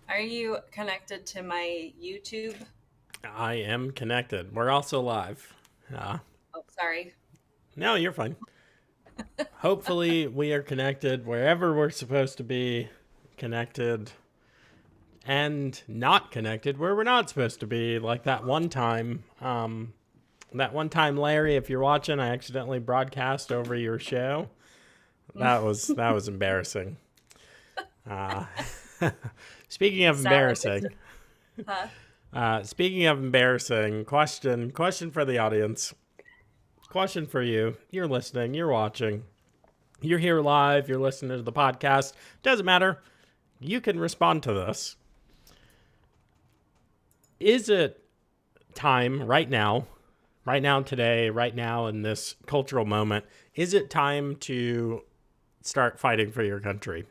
Are you connected to my YouTube? I am connected. We're also live. Uh, Oh, sorry. no, you're fine. Hopefully, we are connected wherever we're supposed to be connected and not connected where we're not supposed to be. Like that one time, Larry, if you're watching, I accidentally broadcast over your show. That was embarrassing. Uh, speaking of Silent embarrassing, distant. Huh? speaking of embarrassing, question for the audience. Question for you. You're listening, you're watching, you're here live, you're listening to the podcast. Doesn't matter. You can respond to this. Is it time right now, today, right now, in this cultural moment, is it time to start fighting for your country?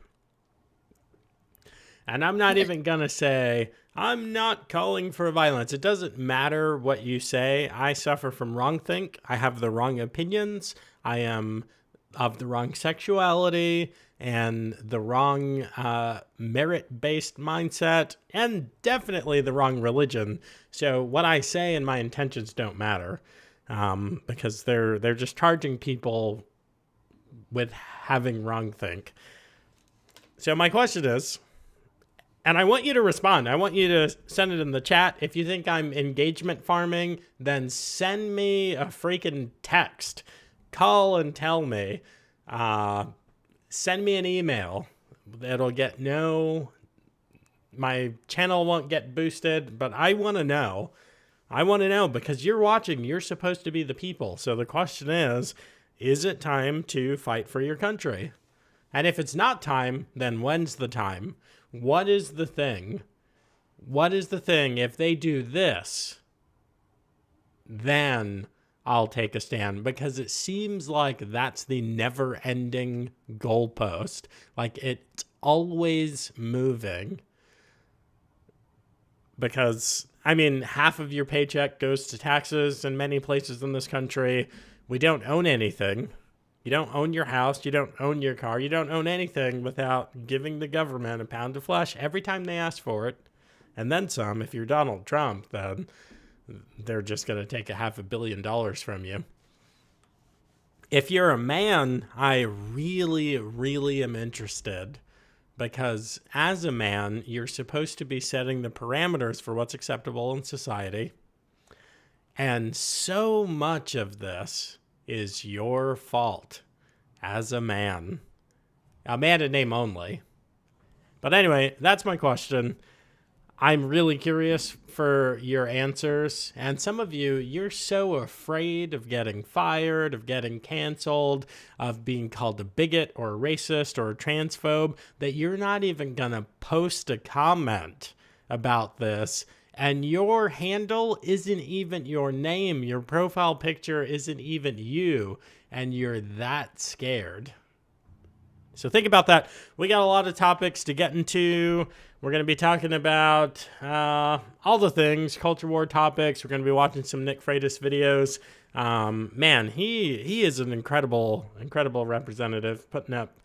And I'm not even going to say, I'm not calling for violence. It doesn't matter what you say. I suffer from wrongthink. I have the wrong opinions. I am of the wrong sexuality and the wrong merit-based mindset and definitely the wrong religion. So what I say and my intentions don't matter because they're just charging people with having wrongthink. So my question is, and I want you to respond. I want you to send it in the chat. If you think I'm engagement farming, then send me a freaking text. Call and tell me. Send me an email. It'll get my channel won't get boosted, but I want to know. I want to know because you're watching. You're supposed to be the people. So the question is it time to fight for your country? And if it's not time, then when's the time? What is the thing? What is the thing? If they do this, then I'll take a stand because it seems like that's the never ending goalpost. Like it's always moving. Because, I mean, half of your paycheck goes to taxes in many places in this country. We don't own anything. You don't own your house. You don't own your car. You don't own anything without giving the government a pound of flesh every time they ask for it. And then some. If you're Donald Trump, then they're just going to take $500 million from you. If you're a man, I really, really am interested because as a man, you're supposed to be setting the parameters for what's acceptable in society. And so much of this is your fault as a man. A man in name only. But anyway, that's my question. I'm really curious for your answers. And some of you, you're so afraid of getting fired, of getting canceled, of being called a bigot or a racist or a transphobe, that you're not even going to post a comment about this. And your handle isn't even your name. Your profile picture isn't even you. And you're that scared. So think about that. We got a lot of topics to get into. We're going to be talking about all the things, culture war topics. We're going to be watching some Nick Freitas videos. Man, he is an incredible representative, putting up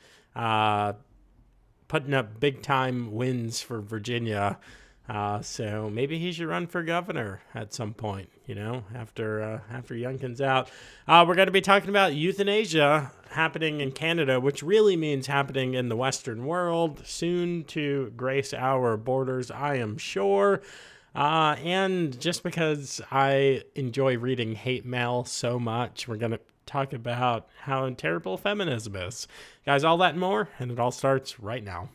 big time wins for Virginia. So maybe he should run for governor at some point, after Youngkin's out. We're going to be talking about euthanasia happening in Canada, which really means happening in the Western world, soon to grace our borders, I am sure. And just because I enjoy reading hate mail so much, we're going to talk about how terrible feminism is. Guys, all that and more, and it all starts right now.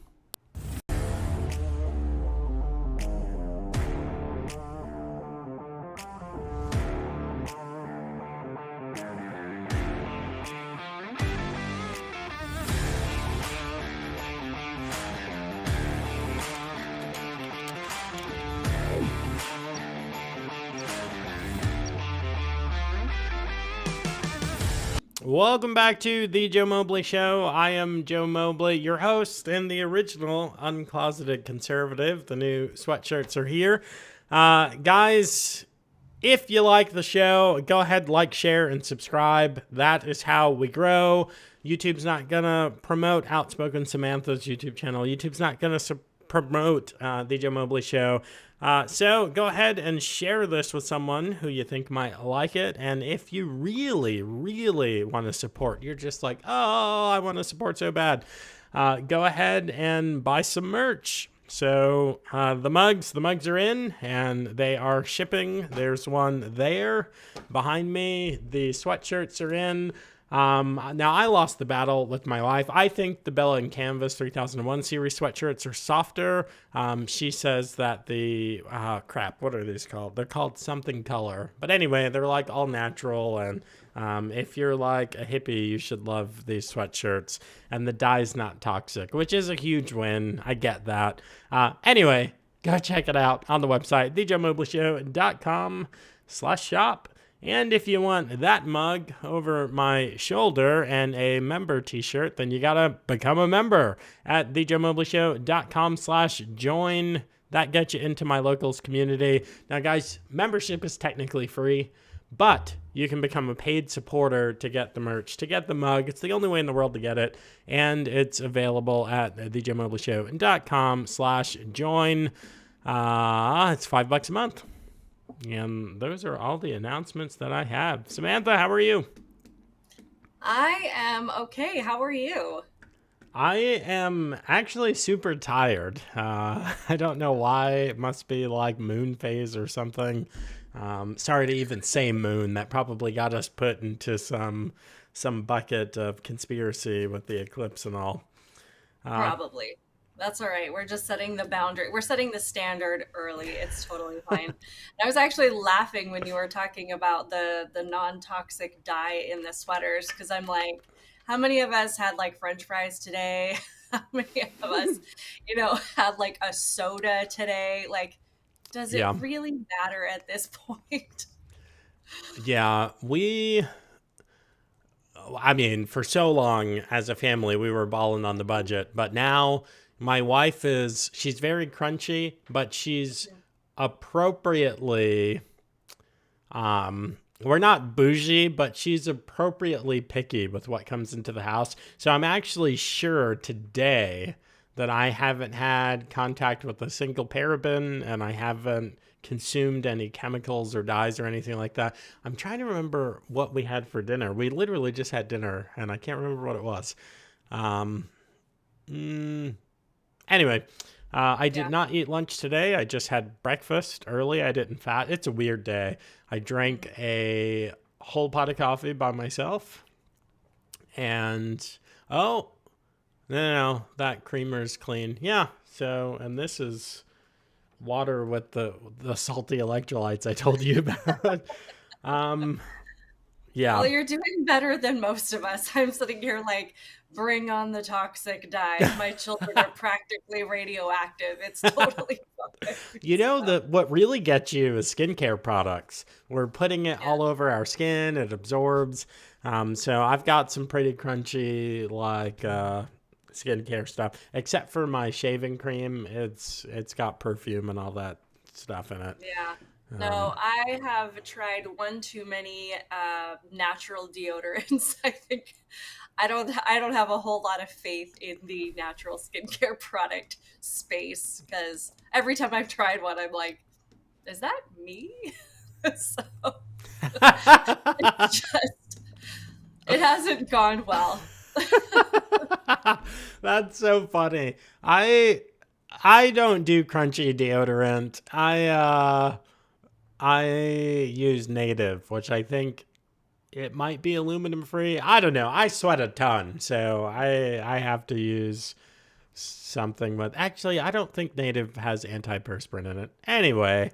Welcome back to the Joe Mobley Show. I am Joe Mobley, your host and the original uncloseted conservative. The new sweatshirts are here. Guys, if you like the show, go ahead, like, share, and subscribe. That is how we grow. YouTube's not going to promote Outspoken Samantha's YouTube channel. YouTube's not going to promote the Joe Mobley Show. So go ahead and share this with someone who you think might like it. And if you really, really want to support, you're just like, oh, I want to support so bad, go ahead and buy some merch. So the mugs are in and they are shipping. There's one there behind me. The sweatshirts are in. Now I lost the battle with my wife. I think the Bella and Canvas 3001 series sweatshirts are softer. She says that the, what are these called? They're called something color. But anyway, they're like all natural. And if you're like a hippie, you should love these sweatshirts. And the dye's not toxic, which is a huge win. I get that. Anyway, go check it out on the website, thejoemobleyshow.com/shop. And if you want that mug over my shoulder and a member t-shirt, then you got to become a member at thejoemobleyshow.com/join. That gets you into my locals community. Now, guys, membership is technically free, but you can become a paid supporter to get the merch, to get the mug. It's the only way in the world to get it. And it's available at thejoemobleyshow.com/join. It's $5 a month. And those are all the announcements that I have. Samantha, how are you? I am okay. How are you? I am actually super tired. I don't know why. It must be like moon phase or something. Sorry to even say moon. That probably got us put into some bucket of conspiracy with the eclipse and all. Probably. That's all right. We're just setting the boundary. We're setting the standard early. It's totally fine. And I was actually laughing when you were talking about the non-toxic dye in the sweaters, because I'm like, how many of us had like French fries today? How many of us, had like a soda today? Like, does it really matter at this point? Yeah, for so long as a family, we were balling on the budget, but now my wife she's very crunchy, but she's appropriately, we're not bougie, but she's appropriately picky with what comes into the house. So I'm actually sure today that I haven't had contact with a single paraben and I haven't consumed any chemicals or dyes or anything like that. I'm trying to remember what we had for dinner. We literally just had dinner and I can't remember what it was. Anyway, I did not eat lunch today. I just had breakfast early. I didn't fat. It's a weird day. I drank a whole pot of coffee by myself. And, no, that creamer's clean. Yeah, so, and this is water with the salty electrolytes I told you about. Yeah. Well, you're doing better than most of us. I'm sitting here like, bring on the toxic dye. My children are practically radioactive. It's totally fine. What really gets you is skincare products. We're putting it all over our skin. It absorbs. So I've got some pretty crunchy like skincare stuff, except for my shaving cream. It's got perfume and all that stuff in it. Yeah. No, I have tried one too many natural deodorants. I think I don't have a whole lot of faith in the natural skincare product space, because every time I've tried one, I'm like, is that me? So it hasn't gone well. That's so funny. I don't do crunchy deodorant. I use Native, which I think it might be aluminum free. I don't know. I sweat a ton, so I have to use something. But actually, I don't think Native has antiperspirant in it. Anyway,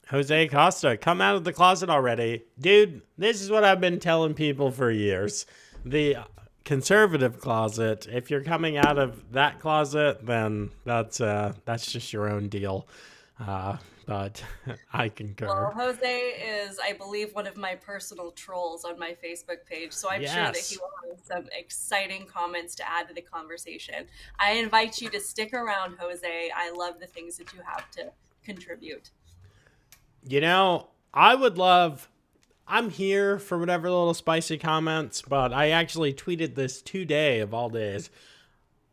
Jose Costa, come out of the closet already. Dude, this is what I've been telling people for years. The conservative closet, if you're coming out of that closet, then that's just your own deal. But I concur. Well, Jose is, I believe, one of my personal trolls on my Facebook page, so I'm sure that he will have some exciting comments to add to the conversation. I invite you to stick around, Jose. I love the things that you have to contribute. I'm here for whatever little spicy comments, but I actually tweeted this today of all days.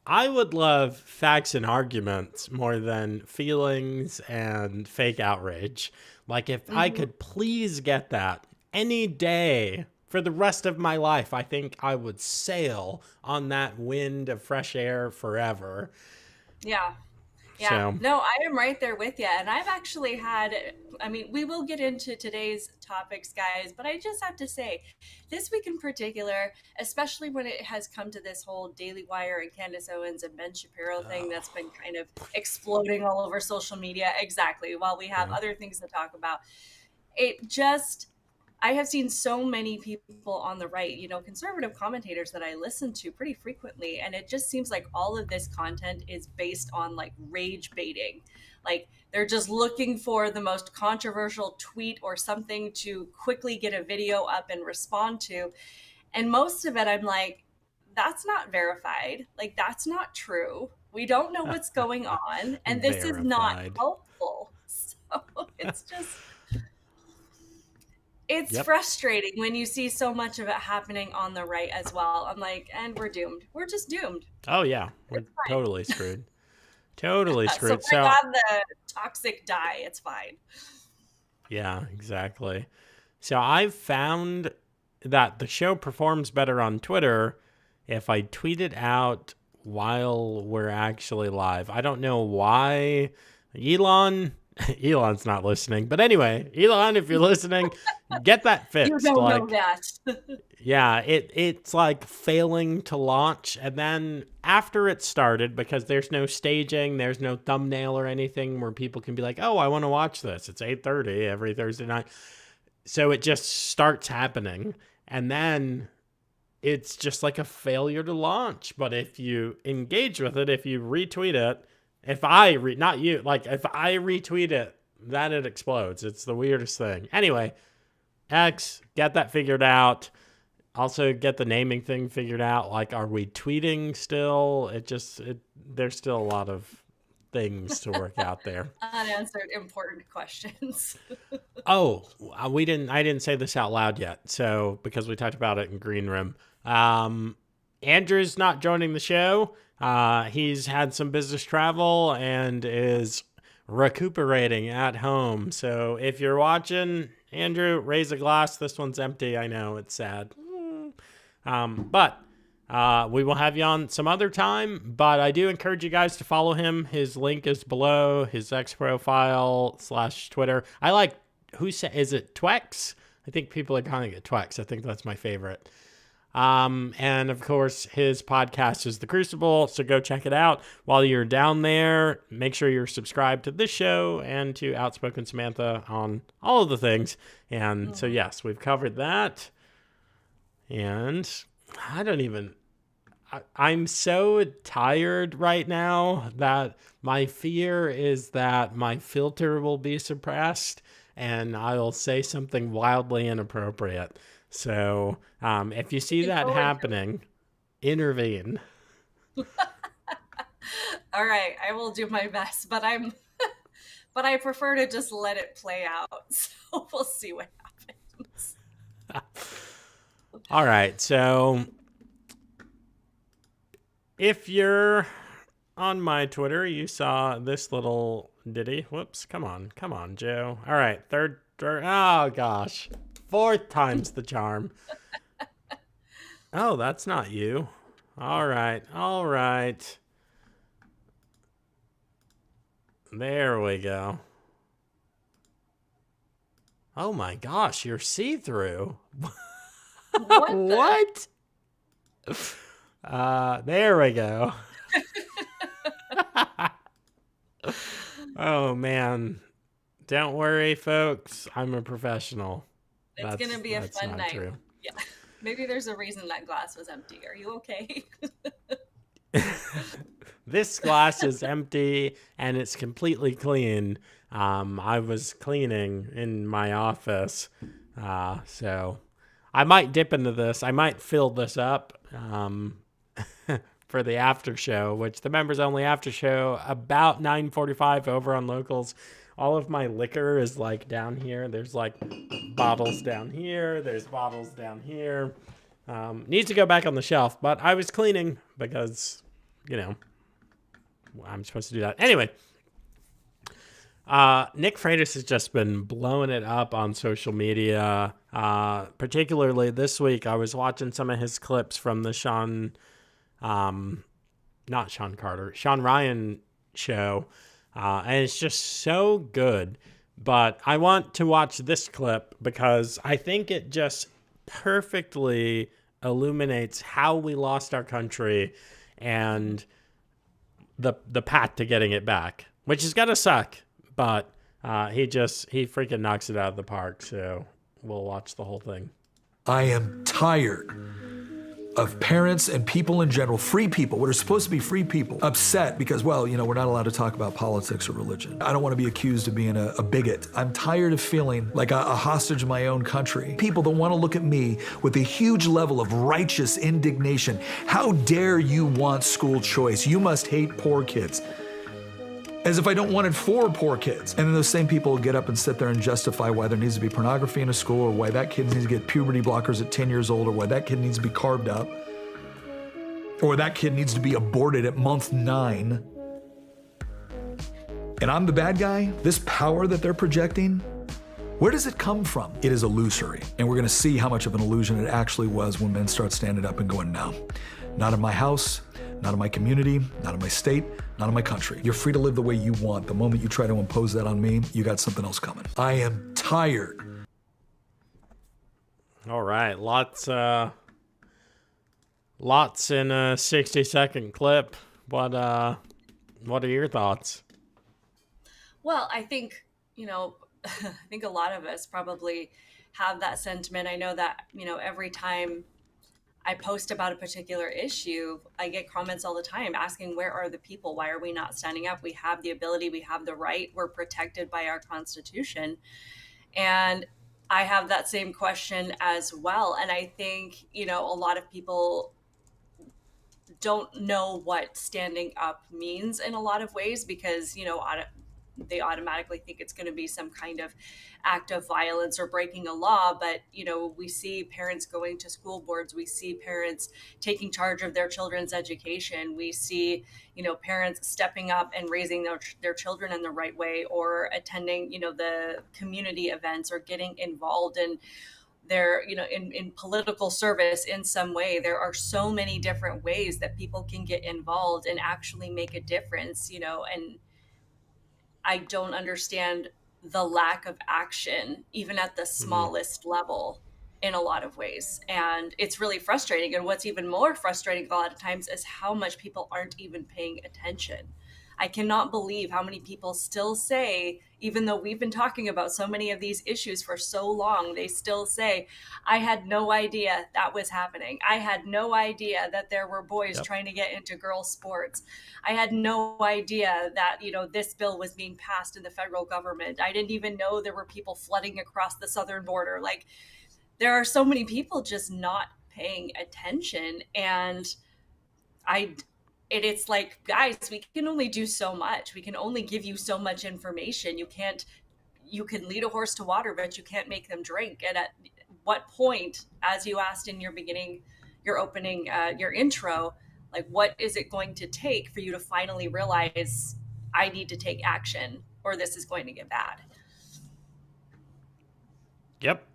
I would love facts and arguments more than feelings and fake outrage. Like, if I Hmm. could please get that any day for the rest of my life, I think I would sail on that wind of fresh air forever. Yeah. Yeah, So, no, I am right there with you. And I've actually had, I mean, we will get into today's topics, guys, but I just have to say, this week in particular, especially when it has come to this whole Daily Wire and Candace Owens and Ben Shapiro thing that's been kind of exploding all over social media, exactly, while we have yeah. other things to talk about, it just, I have seen so many people on the right, conservative commentators that I listen to pretty frequently. And it just seems like all of this content is based on like rage baiting. Like they're just looking for the most controversial tweet or something to quickly get a video up and respond to. And most of it, I'm like, that's not verified. Like, that's not true. We don't know what's going on. And this is not Verified. helpful. So it's Yep. frustrating when you see so much of it happening on the right as well. I'm like, and we're doomed. We're just doomed. Oh, yeah. We're It's fine. totally screwed. Totally So screwed. bring So, on the toxic dye. It's fine. yeah, exactly. So I've found that the show performs better on Twitter if I tweet it out while we're actually live. I don't know why. Elon, Elon's not listening. But anyway, Elon, if you're listening, get that You fixed. don't know Like, that. yeah, it's like failing to launch, and then after it started, because there's no staging, there's no thumbnail or anything where people can be like, "Oh, I want to watch this." It's 8:30 every Thursday night. So it just starts happening, and then it's just like a failure to launch. But if you engage with it, if you retweet it, if I not you, like if I retweet it, then it explodes. It's the weirdest thing. Anyway, X, get that figured out. Also get the naming thing figured out. Like, are we tweeting still? There's still a lot of things to work out there. Unanswered important questions. Oh, I didn't say this out loud yet. So, because we talked about it in Green Room, Andrew's not joining the show. He's had some business travel and is recuperating at home. So, if you're watching, Andrew, raise a glass. This one's empty. I know, it's sad. But we will have you on some other time. But I do encourage you guys to follow him. His link is below, his X profile / Twitter. I like, is it Twex? I think people are calling it Twex. I think that's my favorite. And of course, his podcast is The Crucible. So go check it out. While you're down there, make sure you're subscribed to this show and to Outspoken Samantha on all of the things. And so, yes, we've covered that. And I'm so tired right now that my fear is that my filter will be suppressed and I'll say something wildly inappropriate. So if you see that happening, intervene. All right, I will do my best, but but I prefer to just let it play out. So we'll see what happens. All right, so if you're on my Twitter, you saw this little ditty. Whoops, come on, Joe. All right, third, oh gosh, fourth time's the charm. Oh, that's not you. All right. There we go. Oh my gosh, you're see-through. What? There we go. Oh man. Don't worry, folks. I'm a professional. It's going to be a fun night. True. Yeah. Maybe there's a reason that glass was empty. Are you okay? This glass is empty and it's completely clean. I was cleaning in my office. So I might dip into this. I might fill this up for the after show, which the members only after show about 9:45 over on Locals. All of my liquor is like down here. There's like bottles down here. There's bottles down here. Needs to go back on the shelf, but I was cleaning because I'm supposed to do that. Anyway, Nick Freitas has just been blowing it up on social media. Particularly this week, I was watching some of his clips from the Sean Ryan show. And it's just so good. But I want to watch this clip because I think it just perfectly illuminates how we lost our country and the path to getting it back, which is gonna suck, but he freaking knocks it out of the park. So we'll watch the whole thing. I am tired of parents and people in general, free people, what are supposed to be free people, upset because, well, we're not allowed to talk about politics or religion. I don't want to be accused of being a bigot. I'm tired of feeling like a hostage in my own country. People that want to look at me with a huge level of righteous indignation. How dare you want school choice? You must hate poor kids. As if I don't want it for poor kids. And then those same people will get up and sit there and justify why there needs to be pornography in a school, or why that kid needs to get puberty blockers at 10 years old, or why that kid needs to be carved up, or that kid needs to be aborted at month 9. And I'm the bad guy? This power that they're projecting, where does it come from? It is illusory. And we're gonna see how much of an illusion it actually was when men start standing up and going, no, not in my house, not in my community, not in my state, not in my country. You're free to live the way you want. The moment you try to impose that on me, you got something else coming. I am tired. All right, lots in a 60-second clip. What are your thoughts? Well, I think, I think a lot of us probably have that sentiment. I know that, every time I post about a particular issue, I get comments all the time asking, where are the people? Why are we not standing up? We have the ability, we have the right, we're protected by our Constitution. And I have that same question as well. And I think, a lot of people don't know what standing up means in a lot of ways because, they automatically think it's going to be some kind of act of violence or breaking a law. But, we see parents going to school boards. We see parents taking charge of their children's education. We see, parents stepping up and raising their children in the right way, or attending, the community events, or getting involved in their, in political service in some way. There are so many different ways that people can get involved and actually make a difference, and I don't understand the lack of action, even at the smallest level, in a lot of ways. And it's really frustrating. And what's even more frustrating a lot of times is how much people aren't even paying attention. I cannot believe how many people still say, even though we've been talking about so many of these issues for so long, they still say, I had no idea that was happening. I had no idea that there were boys trying to get into girls' sports. I had no idea that, this bill was being passed in the federal government. I didn't even know there were people flooding across the southern border. Like, there are so many people just not paying attention. And it's like, guys, we can only do so much. We can only give you so much information. You can lead a horse to water, but you can't make them drink. And at what point, as you asked in your opening, your intro, like, what is it going to take for you to finally realize I need to take action, or this is going to get bad? Yep.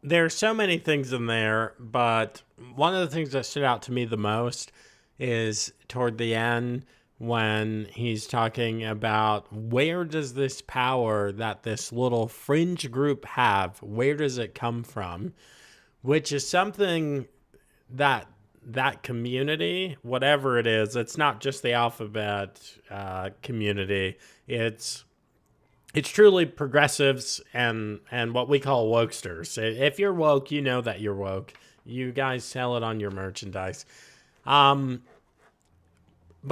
There are so many things in there, but one of the things that stood out to me the most is toward the end when he's talking about where does this power that this little fringe group have, where does it come from? Which is something that community, whatever it is, it's not just the alphabet community, it's truly progressives and what we call wokesters. If you're woke, you know that you're woke. You guys sell it on your merchandise. But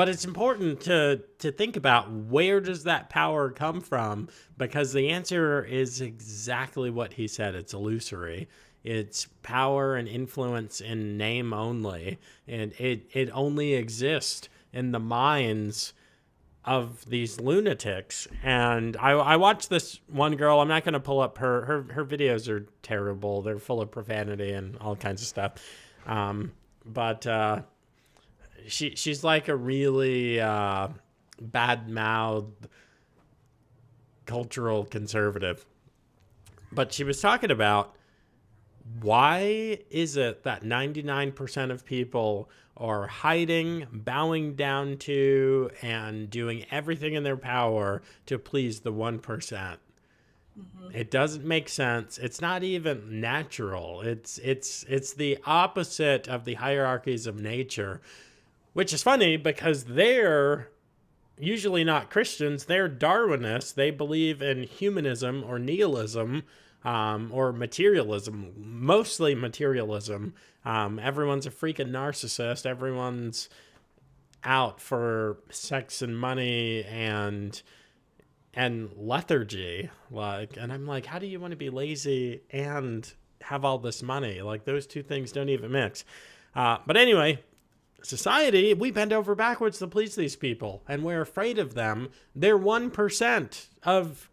it's important to think about, where does that power come from? Because the answer is exactly what he said. It's illusory. It's power and influence in name only. And it only exists in the minds of these lunatics. And I watched this one girl. I'm not going to pull up her videos are terrible. They're full of profanity and all kinds of stuff. but she's like a really bad-mouthed cultural conservative. But she was talking about, why is it that 99% of people are hiding, bowing down to, and doing everything in their power to please the 1%? It doesn't make sense. It's not even natural. It's the opposite of the hierarchies of nature, which is funny because they're usually not Christians. They're Darwinists. They believe in humanism or nihilism, or materialism, mostly materialism. Everyone's a freaking narcissist. Everyone's out for sex and money and lethargy. Like, and I'm like, how do you want to be lazy and have all this money? Like, those two things don't even mix. But anyway, society, we bend over backwards to please these people, and we're afraid of them. They're 1% of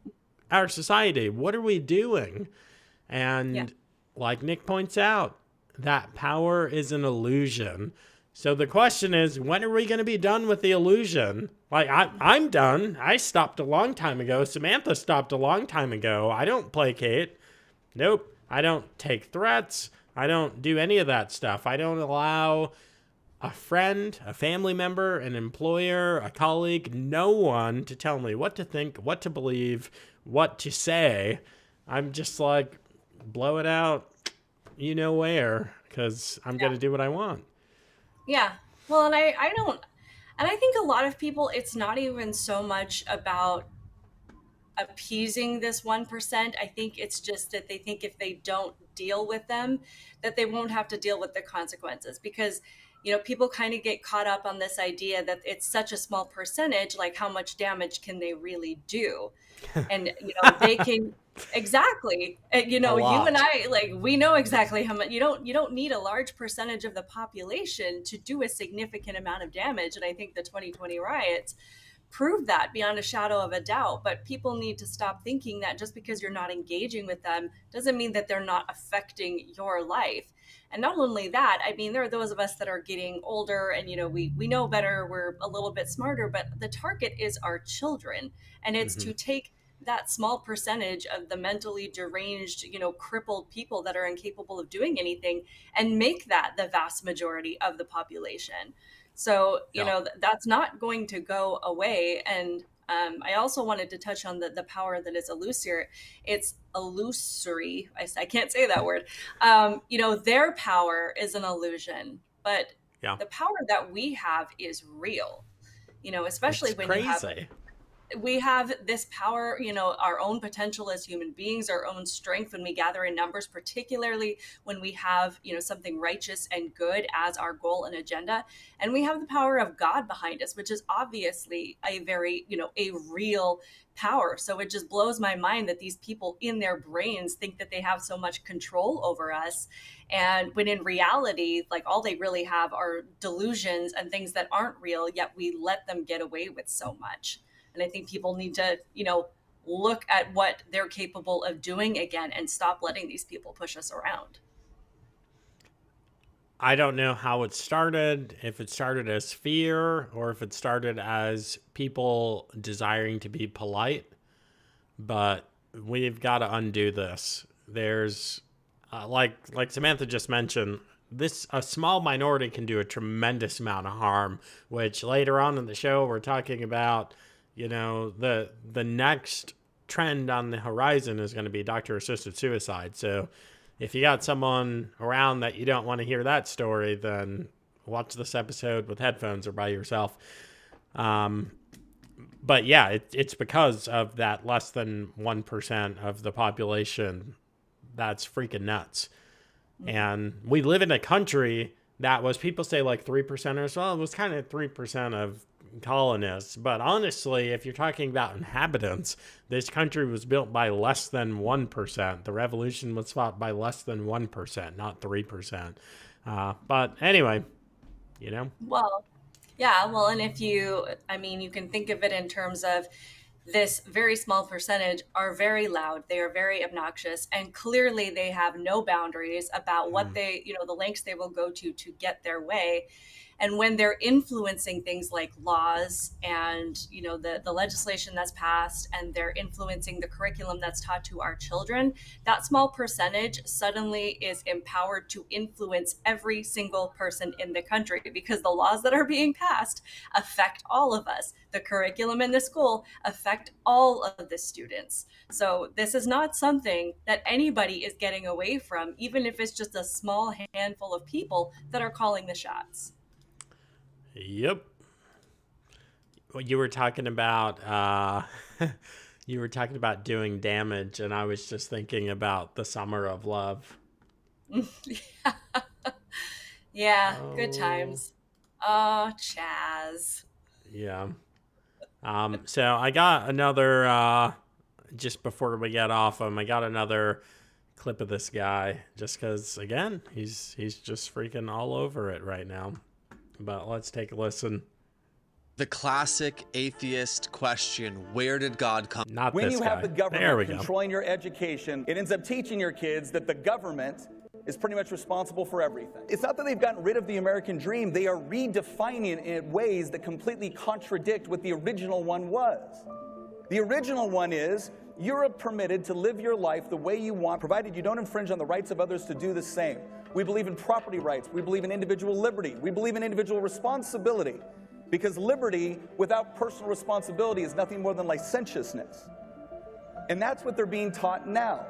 our society. What are we doing? And like Nick points out, that power is an illusion. So the question is, when are we going to be done with the illusion? Like, I'm done. I stopped a long time ago. Samantha stopped a long time ago. I don't placate. Nope. I don't take threats. I don't do any of that stuff. I don't allow a friend, a family member, an employer, a colleague, no one to tell me what to think, what to believe, what to say. I'm just like, blow it out, you know where, because I'm going to do what I want. Yeah. Well, and I don't, and I think a lot of people, it's not even so much about appeasing this 1%. I think it's just that they think if they don't deal with them, that they won't have to deal with the consequences, because people kind of get caught up on this idea that it's such a small percentage, like how much damage can they really do? And they can exactly, you and I, like, we know exactly how much. You don't need a large percentage of the population to do a significant amount of damage, and I think the 2020 riots prove that beyond a shadow of a doubt. But people need to stop thinking that just because you're not engaging with them doesn't mean that they're not affecting your life. And not only that, I mean, there are those of us that are getting older and, we know better, we're a little bit smarter, but the target is our children. And it's to take that small percentage of the mentally deranged, crippled people that are incapable of doing anything and make that the vast majority of the population. So, that's not going to go away. And I also wanted to touch on the power that is illusory. It's illusory. I can't say that word. Their power is an illusion, but the power that we have is real. Especially it's when crazy. we have this power, our own potential as human beings, our own strength when we gather in numbers, particularly when we have, something righteous and good as our goal and agenda. And we have the power of God behind us, which is obviously a very, a real power. So it just blows my mind that these people in their brains think that they have so much control over us. And when in reality, like, all they really have are delusions and things that aren't real, yet we let them get away with so much. And I think people need to, look at what they're capable of doing again and stop letting these people push us around. I don't know how it started, if it started as fear or if it started as people desiring to be polite, but we've got to undo this. There's, like Samantha just mentioned, a small minority can do a tremendous amount of harm, which later on in the show we're talking about. The next trend on the horizon is going to be doctor-assisted suicide. So if you got someone around that you don't want to hear that story, then watch this episode with headphones or by yourself. But yeah, it's because of that less than 1% of the population that's freaking nuts. And we live in a country that was, people say like 3% or so, it was kind of 3% of colonists. But honestly, if you're talking about inhabitants, this country was built by less than 1%. The revolution was fought by less than 1%, not 3%. But anyway, Well, yeah. Well, and if you can think of it in terms of, this very small percentage are very loud, they are very obnoxious, and clearly they have no boundaries about what they, the lengths they will go to get their way. And when they're influencing things like laws and the legislation that's passed, and they're influencing the curriculum that's taught to our children, that small percentage suddenly is empowered to influence every single person in the country, because the laws that are being passed affect all of us. The curriculum in the school affect all of the students. So this is not something that anybody is getting away from, even if it's just a small handful of people that are calling the shots. Yep. Well, you were talking about doing damage, and I was just thinking about the summer of love. Yeah, good times. Oh, Chaz. Yeah. So I got another just before we get off him, I got another clip of this guy, just because again he's just freaking all over it right now. But let's take a listen. The classic atheist question, where did God come? Not when this you guy. have the government There we go. controlling your education, it ends up teaching your kids that the government is pretty much responsible for everything. It's not that they've gotten rid of the American dream, they are redefining it in ways that completely contradict what the original one was. The original one is, you're permitted to live your life the way you want, provided you don't infringe on the rights of others to do the same. We believe in property rights. We believe in individual liberty. We believe in individual responsibility, because liberty without personal responsibility is nothing more than licentiousness. And that's what they're being taught now.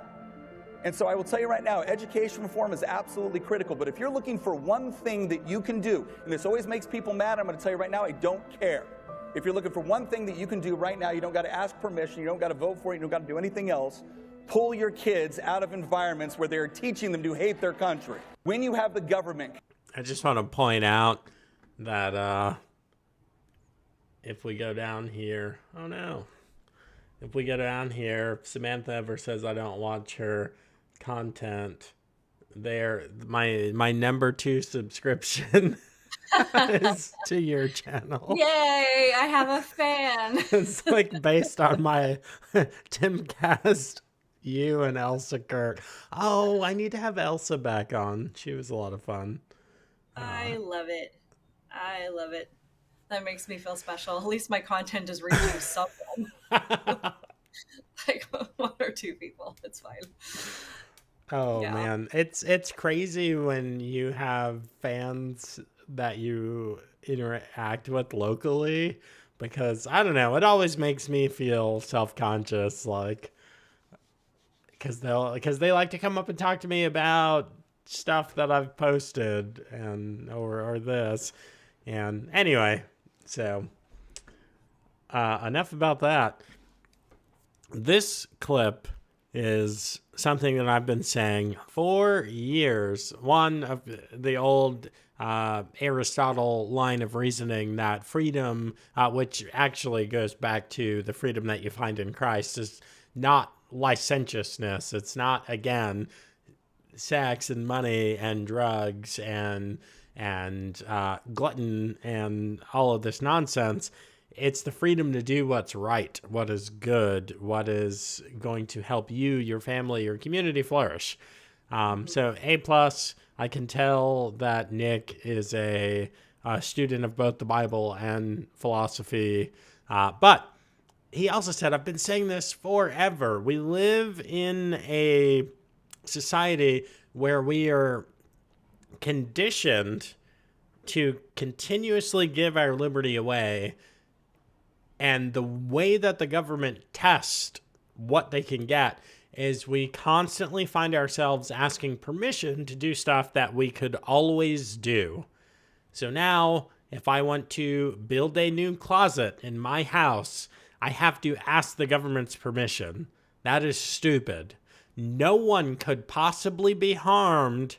And so I will tell you right now, education reform is absolutely critical. But if you're looking for one thing that you can do, and this always makes people mad, I'm going to tell you right now, I don't care. If you're looking for one thing that you can do right now, you don't got to ask permission, you don't got to vote for it, you don't got to do anything else. Pull your kids out of environments where they're teaching them to hate their country. When you have the government... I just want to point out that if we go down here... Oh, no. If we go down here, Samantha ever says I don't watch her content. There, my number 2 subscription is to your channel. Yay, I have a fan. It's like based on my Timcast, you and Elsa Kirk. Oh, I need to have Elsa back on. She was a lot of fun. I love it. I love it. That makes me feel special. At least my content is reaching someone. Like 1 or 2 people. It's fine. Oh Yeah. man, it's crazy when you have fans that you interact with locally, because I don't know, it always makes me feel self-conscious, like because they like to come up and talk to me about stuff that I've posted and or this. And anyway, so enough about that. This clip is something that I've been saying for years. One of the old Aristotle line of reasoning that freedom, which actually goes back to the freedom that you find in Christ, is not licentiousness. It's not, again, sex and money and drugs and glutton and all of this nonsense. It's the freedom to do what's right, what is good, what is going to help you, your family, your community flourish. So A+, I can tell that Nick is a student of both the Bible and philosophy. But he also said, I've been saying this forever. We live in a society where we are conditioned to continuously give our liberty away. And the way that the government tests what they can get is we constantly find ourselves asking permission to do stuff that we could always do. So now, if I want to build a new closet in my house, I have to ask the government's permission. That is stupid. No one could possibly be harmed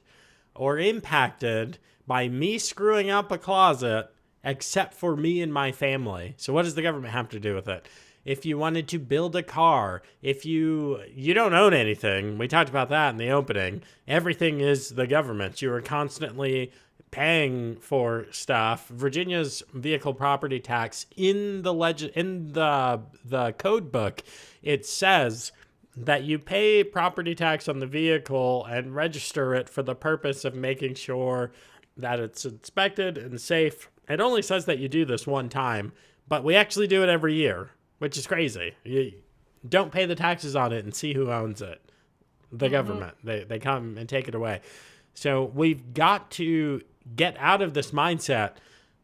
or impacted by me screwing up a closet except for me and my family. So what does the government have to do with it? If you wanted to build a car, if you don't own anything, we talked about that in the opening. Everything is the government. You are constantly paying for stuff. Virginia's vehicle property tax, in the code book, it says that you pay property tax on the vehicle and register it for the purpose of making sure that it's inspected and safe. It only says that you do this one time, but we actually do it every year, which is crazy. You don't pay the taxes on it and see who owns it. The government. They come and take it away. So we've got to get out of this mindset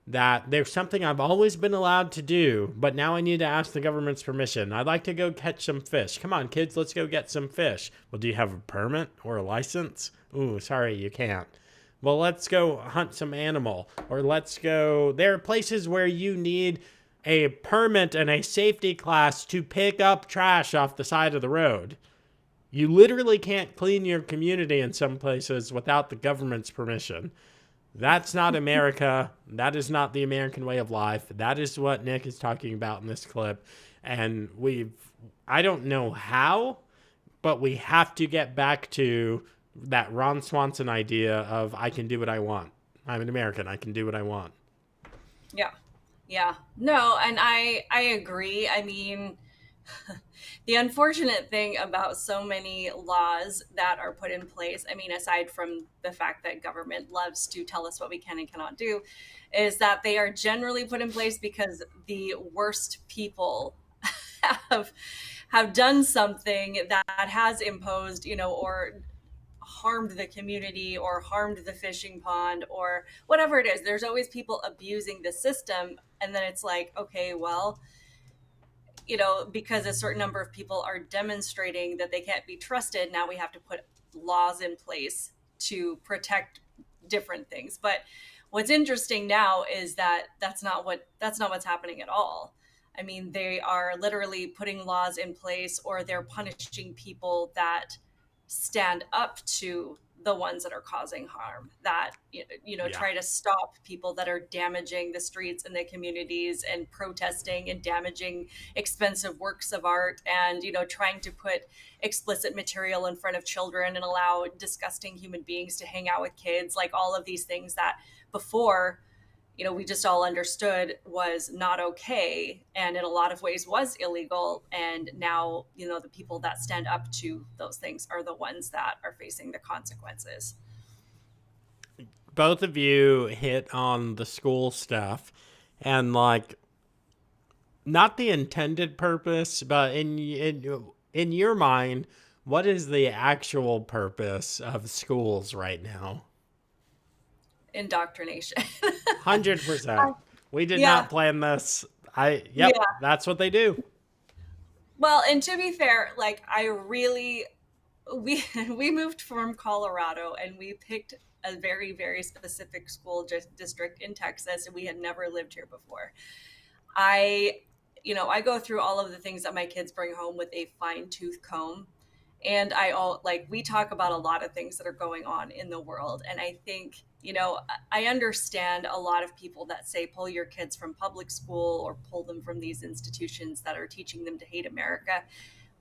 that there's something I've always been allowed to do, but now I need to ask the government's permission. I'd like to go catch some fish. Come on, kids, let's go get some fish. Well, do you have a permit or a license? Ooh, sorry, you can't. Well, let's go hunt some animal, or let's go. There are places where you need a permit and a safety class to pick up trash off the side of the road. You literally can't clean your community in some places without the government's permission. That's not America. That is not the American way of life. That is what Nick is talking about in this clip. And I don't know how, but we have to get back to that Ron Swanson idea of I can do what I want. I'm an American. I can do what I want. Yeah. Yeah. No, and I agree. I mean, the unfortunate thing about so many laws that are put in place, I mean, aside from the fact that government loves to tell us what we can and cannot do, is that they are generally put in place because the worst people have done something that has imposed, or harmed the community or harmed the fishing pond or whatever it is. There's always people abusing the system. And then it's like, okay, well, because a certain number of people are demonstrating that they can't be trusted, now we have to put laws in place to protect different things. But what's interesting now is that that's not what's happening at all. I mean, they are literally putting laws in place, or they're punishing people that stand up to the ones that are causing harm, that try to stop people that are damaging the streets and the communities and protesting and damaging expensive works of art, and trying to put explicit material in front of children and allow disgusting human beings to hang out with kids, like all of these things that before we just all understood was not okay, and in a lot of ways was illegal. And now, the people that stand up to those things are the ones that are facing the consequences. Both of you hit on the school stuff, and not the intended purpose, but in your mind, what is the actual purpose of schools right now? Indoctrination. 100%. We did not plan this. That's what they do. Well, and to be fair, we moved from Colorado, and we picked a very, very specific school district in Texas, and we had never lived here before. I go through all of the things that my kids bring home with a fine-tooth comb. And we talk about a lot of things that are going on in the world. And I think, I understand a lot of people that say, pull your kids from public school or pull them from these institutions that are teaching them to hate America.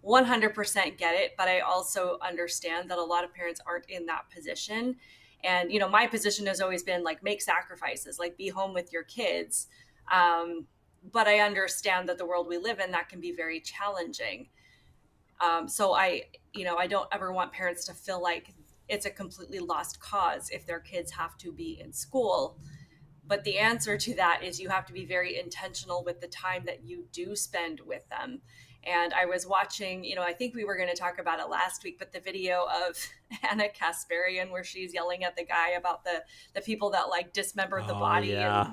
100% get it. But I also understand that a lot of parents aren't in that position. And, my position has always been make sacrifices, be home with your kids. But I understand that the world we live in, that can be very challenging. So I don't ever want parents to feel like it's a completely lost cause if their kids have to be in school. But the answer to that is you have to be very intentional with the time that you do spend with them. And I was watching, I think we were going to talk about it last week, but the video of Anna Kasparian where she's yelling at the guy about the people that dismembered the body. Yeah.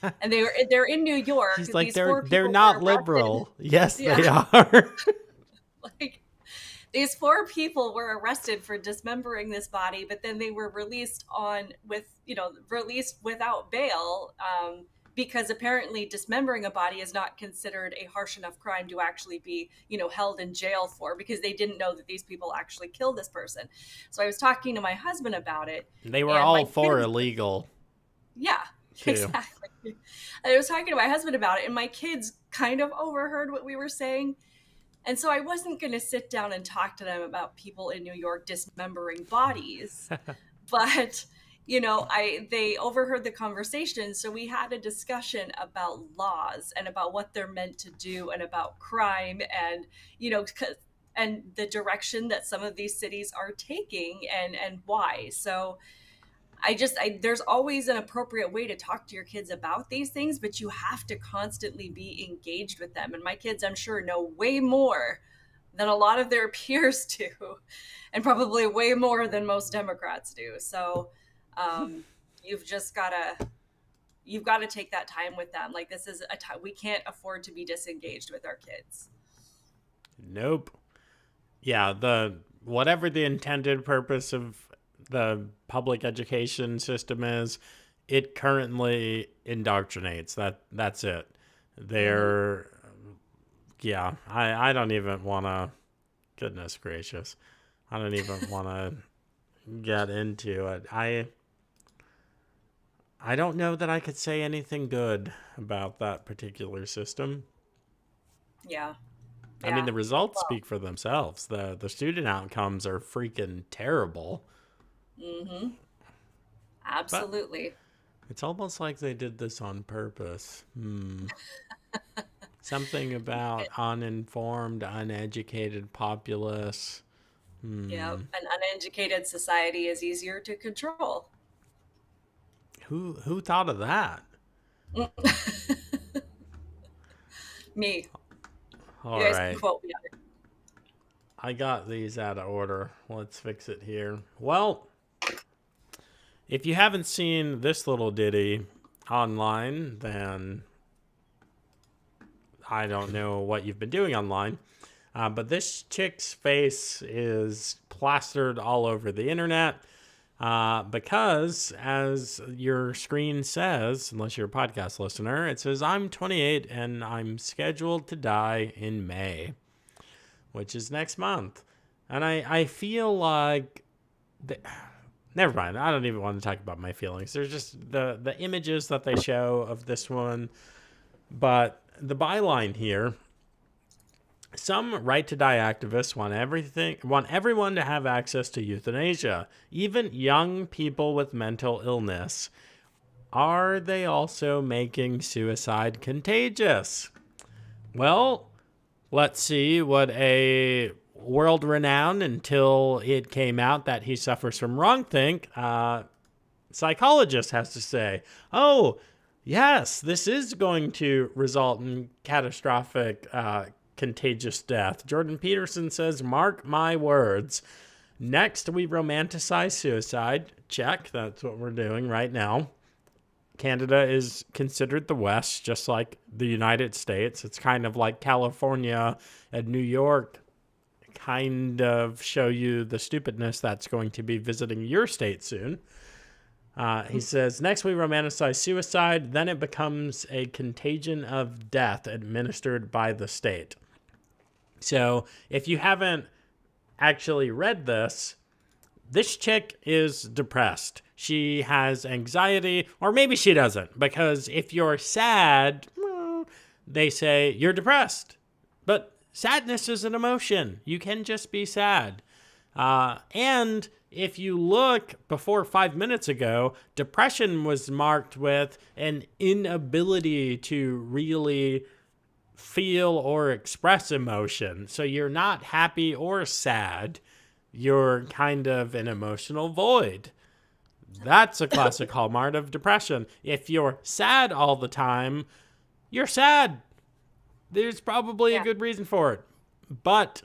And, and they're in New York. She's like, they're not liberal. Yes, they are. These 4 people were arrested for dismembering this body, but then they were released released without bail, because apparently dismembering a body is not considered a harsh enough crime to actually be, held in jail for, because they didn't know that these people actually killed this person. So I was talking to my husband about it. They were all for illegal. Yeah, too. Exactly. I was talking to my husband about it, and my kids kind of overheard what we were saying. And so I wasn't going to sit down and talk to them about people in New York dismembering bodies. But, they overheard the conversation, so we had a discussion about laws and about what they're meant to do and about crime and and the direction that some of these cities are taking and why. So there's always an appropriate way to talk to your kids about these things, but you have to constantly be engaged with them. And my kids, I'm sure, know way more than a lot of their peers do, and probably way more than most Democrats do. So you've got to take that time with them. Like, this is a time we can't afford to be disengaged with our kids. Nope. Yeah, whatever the intended purpose of the public education system is, it currently indoctrinates. That's it. Yeah, I don't even want to, goodness gracious, I don't even want to get into it. I don't know that I could say anything good about that particular system. Yeah. I mean, the results speak for themselves. The student outcomes are freaking terrible. Mm-hmm. Absolutely. But it's almost like they did this on purpose. Something about uninformed, uneducated populace. Yeah, an uneducated society is easier to control. Who thought of that? Me. All you guys right. can quote me on it. I got these out of order. Let's fix it here. Well, if you haven't seen this little ditty online, then I don't know what you've been doing online. But this chick's face is plastered all over the internet because, as your screen says, unless you're a podcast listener, it says, I'm 28 and I'm scheduled to die in May, which is next month. And I feel like... Never mind. I don't even want to talk about my feelings. There's just the images that they show of this one. But the byline here: some right-to-die activists want everyone to have access to euthanasia, even young people with mental illness. Are they also making suicide contagious? Well, let's see what a world-renowned, until it came out that he suffers from wrongthink, psychologist has to say. Oh, yes, this is going to result in catastrophic contagious death. Jordan Peterson says, mark my words. Next, we romanticize suicide. Check. That's what we're doing right now. Canada is considered the West, just like the United States. It's kind of like California and New York kind of show you the stupidness that's going to be visiting your state soon. He says, next we romanticize suicide, then it becomes a contagion of death administered by the state. So if you haven't actually read this chick is depressed. She has anxiety, or maybe she doesn't, because if you're sad, they say you're depressed. But sadness is an emotion. You can just be sad. And if you look before 5 minutes ago, depression was marked with an inability to really feel or express emotion. So you're not happy or sad. You're kind of an emotional void. That's a classic hallmark of depression. If you're sad all the time, you're sad. There's probably a good reason for it. But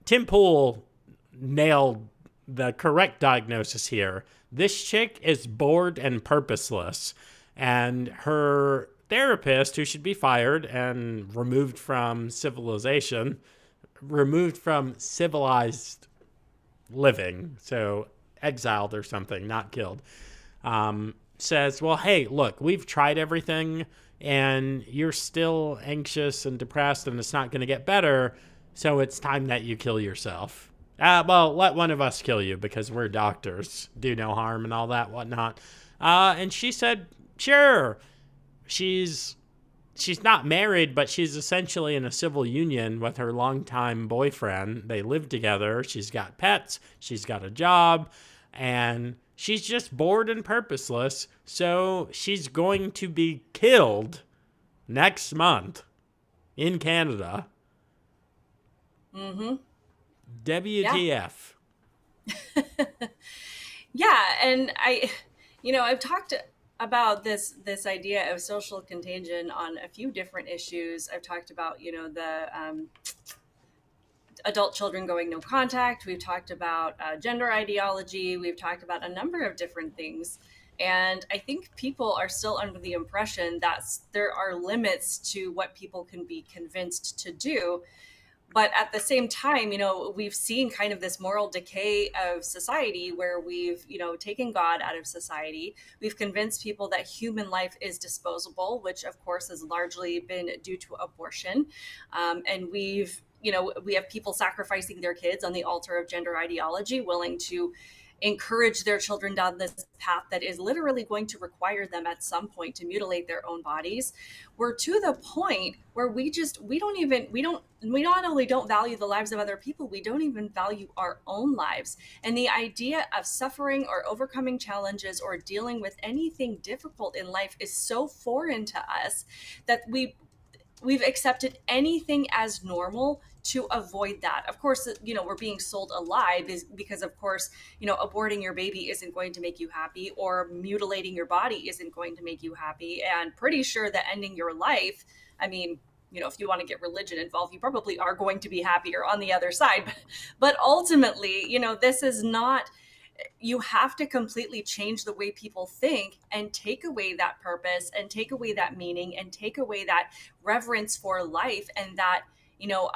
Tim Pool nailed the correct diagnosis here. This chick is bored and purposeless. And her therapist, who should be fired and removed from civilization, removed from civilized living, so exiled or something, not killed, says, well, hey, look, we've tried everything and you're still anxious and depressed and it's not going to get better, so it's time that you kill yourself. Well, let one of us kill you because we're doctors, do no harm and all that whatnot. And she said, sure. She's not married, but she's essentially in a civil union with her longtime boyfriend. They live together. She's got pets. She's got a job. And She's just bored and purposeless, so she's going to be killed next month in Canada. Mm-hmm. WTF. Yeah, and I've talked about this idea of social contagion on a few different issues. I've talked about, the adult children going no contact. We've talked about gender ideology. We've talked about a number of different things. And I think people are still under the impression that there are limits to what people can be convinced to do. But at the same time, we've seen kind of this moral decay of society where we've, taken God out of society. We've convinced people that human life is disposable, which of course has largely been due to abortion. And we have people sacrificing their kids on the altar of gender ideology, willing to encourage their children down this path that is literally going to require them at some point to mutilate their own bodies. We're to the point where we not only don't value the lives of other people, we don't even value our own lives. And the idea of suffering or overcoming challenges or dealing with anything difficult in life is so foreign to us that we've accepted anything as normal to avoid that. Of course, we're being sold a lie because, of course, aborting your baby isn't going to make you happy, or mutilating your body isn't going to make you happy. And pretty sure that ending your life, I mean, if you want to get religion involved, you probably are going to be happier on the other side. But ultimately, this is not, you have to completely change the way people think and take away that purpose and take away that meaning and take away that reverence for life and that,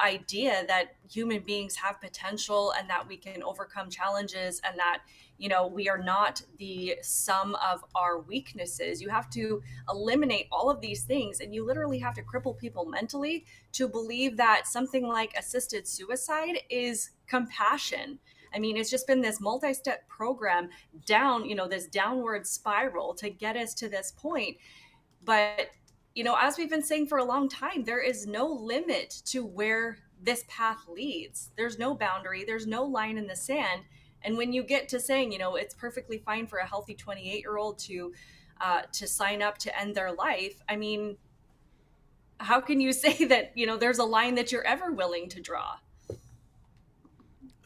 idea that human beings have potential and that we can overcome challenges and that, we are not the sum of our weaknesses. You have to eliminate all of these things, and you literally have to cripple people mentally to believe that something like assisted suicide is compassion. I mean, it's just been this multi-step program down, this downward spiral to get us to this point. But, as we've been saying for a long time, there is no limit to where this path leads. There's no boundary. There's no line in the sand. And when you get to saying, it's perfectly fine for a healthy 28-year-old to sign up to end their life, I mean, how can you say that, there's a line that you're ever willing to draw?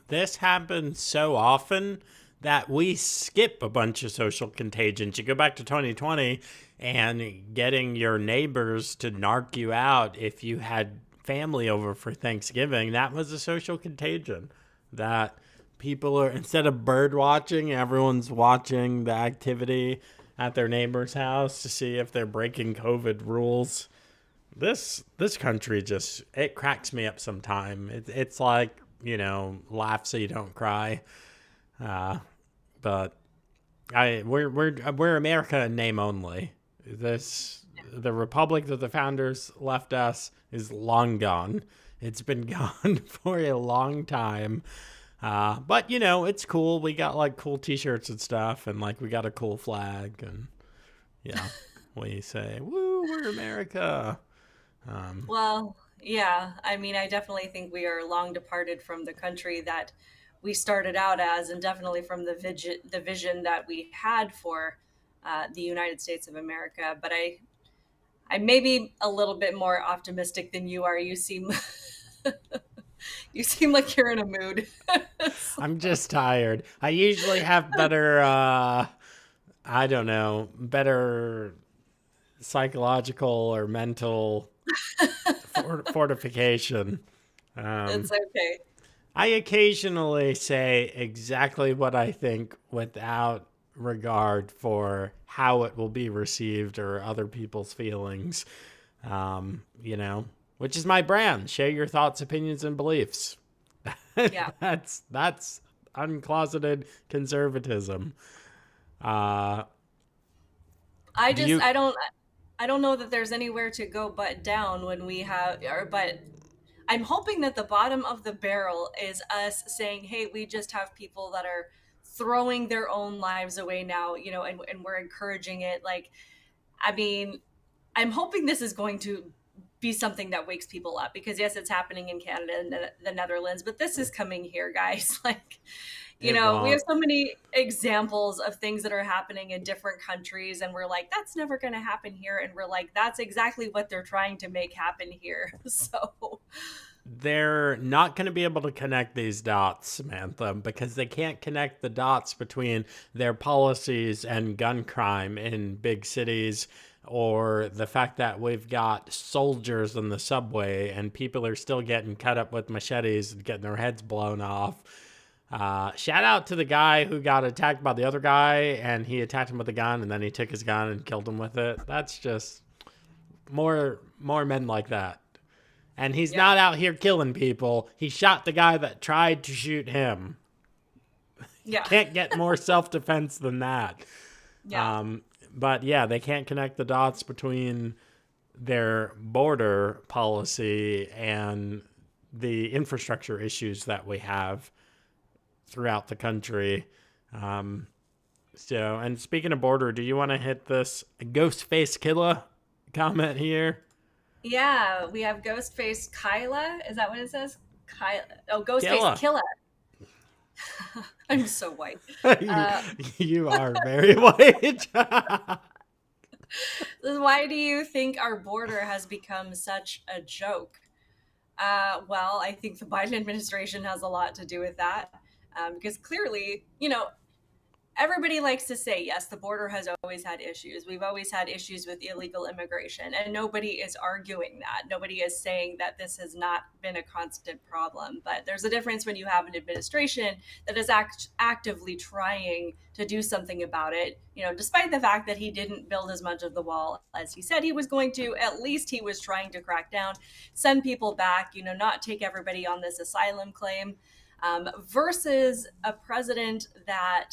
This happens so often that we skip a bunch of social contagions. You go back to 2020 and getting your neighbors to narc you out if you had family over for Thanksgiving, that was a social contagion. That people are, instead of bird watching, everyone's watching the activity at their neighbor's house to see if they're breaking COVID rules. This country just, it cracks me up sometime. It's like, laugh so you don't cry. But we're America in name only. The republic that the founders left us is long gone. It's been gone for a long time. But it's cool. We got like cool t-shirts and stuff, and like we got a cool flag, and we say, "Woo, we're America." Well, yeah, I mean, I definitely think we are long departed from the country that we started out as, and definitely from the vision that we had for the United States of America. But I may be a little bit more optimistic than you are. You seem you seem like you're in a mood. I'm just tired. I usually have better, better psychological or mental fortification. It's okay. I occasionally say exactly what I think without regard for how it will be received or other people's feelings, which is my brand. Share your thoughts, opinions, and beliefs. Yeah. That's uncloseted conservatism. I don't know that there's anywhere to go but down when we have, but I'm hoping that the bottom of the barrel is us saying, hey, we just have people that are throwing their own lives away now, and we're encouraging it. Like, I mean, I'm hoping this is going to be something that wakes people up, because yes, it's happening in Canada and the Netherlands, but this is coming here, guys. Like, It we have won't. so many examples of things that are happening in different countries, and we're like, that's never going to happen here. And we're like, that's exactly what they're trying to make happen here. So, They're not going to be able to connect these dots, Samantha, because they can't connect the dots between their policies and gun crime in big cities, or the fact that we've got soldiers in the subway and people are still getting cut up with machetes and getting their heads blown off. Shout out to the guy who got attacked by the other guy, and he attacked him with a gun, and then he took his gun and killed him with it. That's just more men like that. And he's not out here killing people. He shot the guy that tried to shoot him. yeah. Can't get more self-defense than that. Yeah. But yeah, they can't connect the dots between their border policy and the infrastructure issues that we have throughout the country. And speaking of border, do you want to hit this Ghostface Killa comment here? Yeah, we have Ghostface Kyla. Is that what it says? Kyla. Oh, Ghostface Killa. Killa. I'm so white. You are very white. Why do you think our border has become such a joke? Well, I think the Biden administration has a lot to do with that. Because clearly, everybody likes to say, yes, the border has always had issues. We've always had issues with illegal immigration, and nobody is arguing that. Nobody is saying that this has not been a constant problem. But there's a difference when you have an administration that is actively trying to do something about it. Despite the fact that he didn't build as much of the wall as he said he was going to, at least he was trying to crack down, send people back, not take everybody on this asylum claim. Versus a president that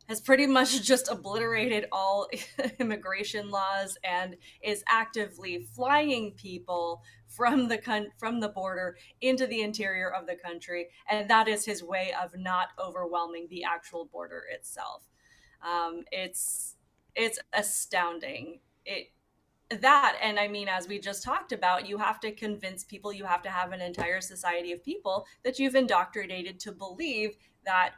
has pretty much just obliterated all immigration laws and is actively flying people from the border into the interior of the country, and that is his way of not overwhelming the actual border itself. It's astounding. And I mean, as we just talked about, you have to convince people, you have to have an entire society of people that you've indoctrinated to believe that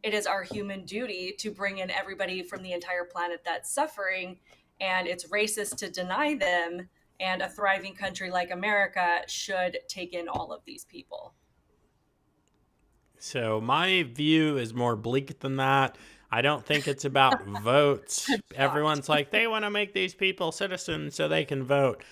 it is our human duty to bring in everybody from the entire planet that's suffering, and it's racist to deny them, and a thriving country like America should take in all of these people. So my view is more bleak than that. I don't think it's about votes. Everyone's like, they want to make these people citizens so they can vote.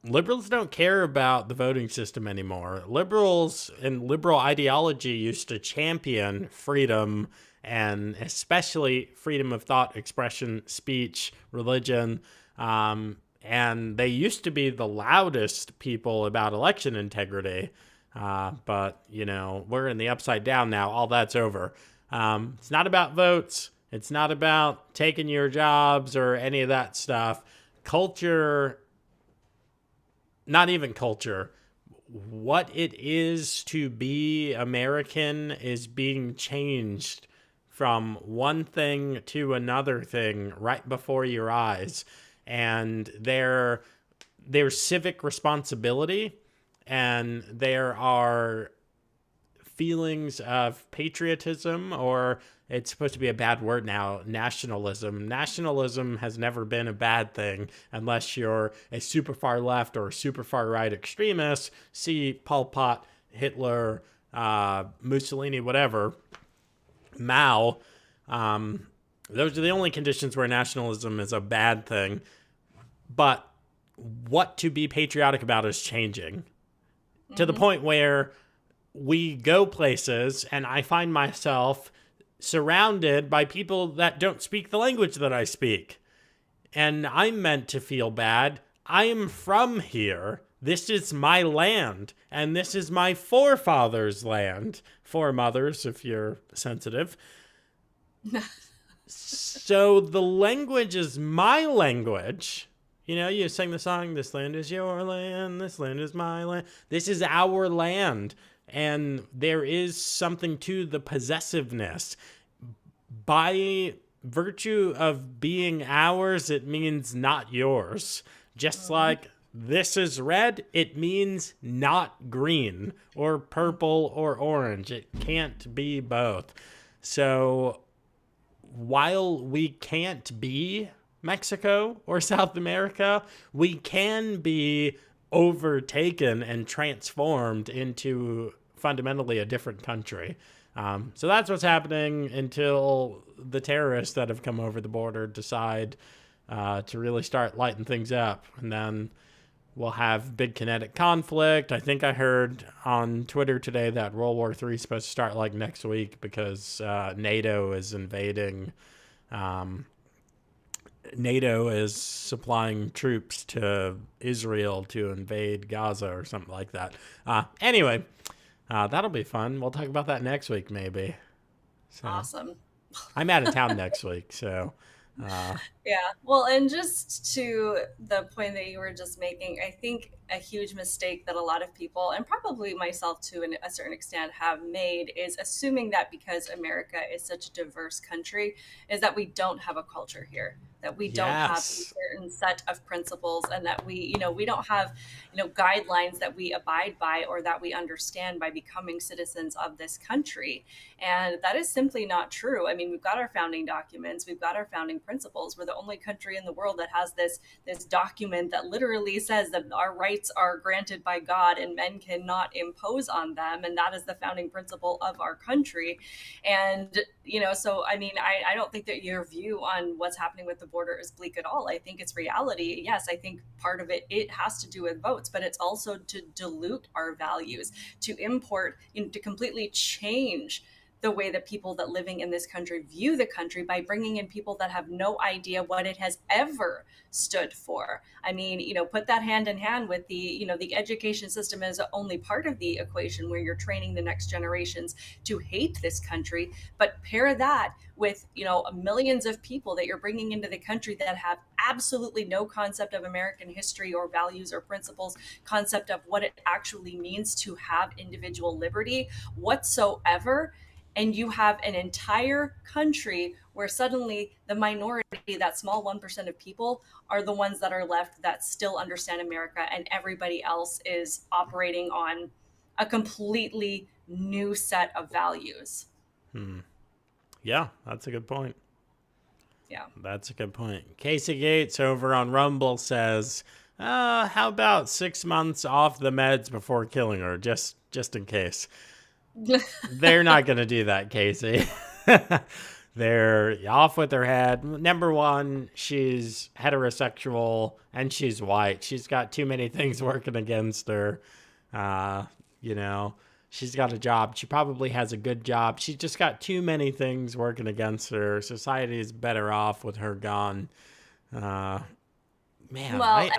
Liberals don't care about the voting system anymore. Liberals and liberal ideology used to champion freedom, and especially freedom of thought, expression, speech, religion. And they used to be the loudest people about election integrity. But, we're in the upside down now. All that's over. It's not about votes. It's not about taking your jobs or any of that stuff. Culture, not even culture. What it is to be American is being changed from one thing to another thing right before your eyes. And there's civic responsibility, and there are feelings of patriotism, or it's supposed to be a bad word now, nationalism. Nationalism has never been a bad thing unless you're a super far left or super far right extremist. See Pol Pot, Hitler, Mussolini, whatever, Mao. Those are the only conditions where nationalism is a bad thing. But what to be patriotic about is changing to the point where we go places and I find myself surrounded by people that don't speak the language that I speak. And I'm meant to feel bad. I am from here. This is my land. And this is my forefathers' land. Foremothers, if you're sensitive. So the language is my language. You sing the song, this land is your land, this land is my land. This is our land. And there is something to the possessiveness. By virtue of being ours, it means not yours. Just like this is red, it means not green or purple or orange. It can't be both. So while we can't be Mexico or South America, we can be overtaken and transformed into fundamentally a different country. So that's what's happening until the terrorists that have come over the border decide to really start lighting things up. And then we'll have big kinetic conflict. I think I heard on Twitter today that World War III is supposed to start like next week because NATO is invading. NATO is supplying troops to Israel to invade Gaza or something like that. Anyway, that'll be fun. We'll talk about that next week, maybe. So, Awesome. I'm out of town next week, so. Yeah. Well, and just to the point that you were just making, I think a huge mistake that a lot of people, and probably myself to a certain extent, have made is assuming that because America is such a diverse country, is that we don't have a culture here, that we don't have a certain set of principles, and that we don't have, guidelines that we abide by or that we understand by becoming citizens of this country. And that is simply not true. I mean, we've got our founding documents, we've got our founding principles. We're the only country in the world that has this document that literally says that our rights are granted by God and men cannot impose on them, and that is the founding principle of our country. And so I mean, I don't think that your view on what's happening with the border is bleak at all. I think it's reality. Yes, I think part of it has to do with votes, but it's also to dilute our values, to import, to completely change the way that people that living in this country view the country by bringing in people that have no idea what it has ever stood for. I mean, put that hand in hand with the education system is only part of the equation where you're training the next generations to hate this country, but pair that with, millions of people that you're bringing into the country that have absolutely no concept of American history or values or principles, concept of what it actually means to have individual liberty whatsoever. And you have an entire country where suddenly the minority, that small 1% of people, are the ones that are left that still understand America, and everybody else is operating on a completely new set of values. Yeah, that's a good point. Yeah. That's a good point. Casey Gates over on Rumble says, how about 6 months off the meds before killing her, just in case? They're not going to do that, Casey. They're off with their head. Number one, she's heterosexual and she's white. She's got too many things working against her. She's got a job. She probably has a good job. She's just got too many things working against her. Society is better off with her gone. Man. Well,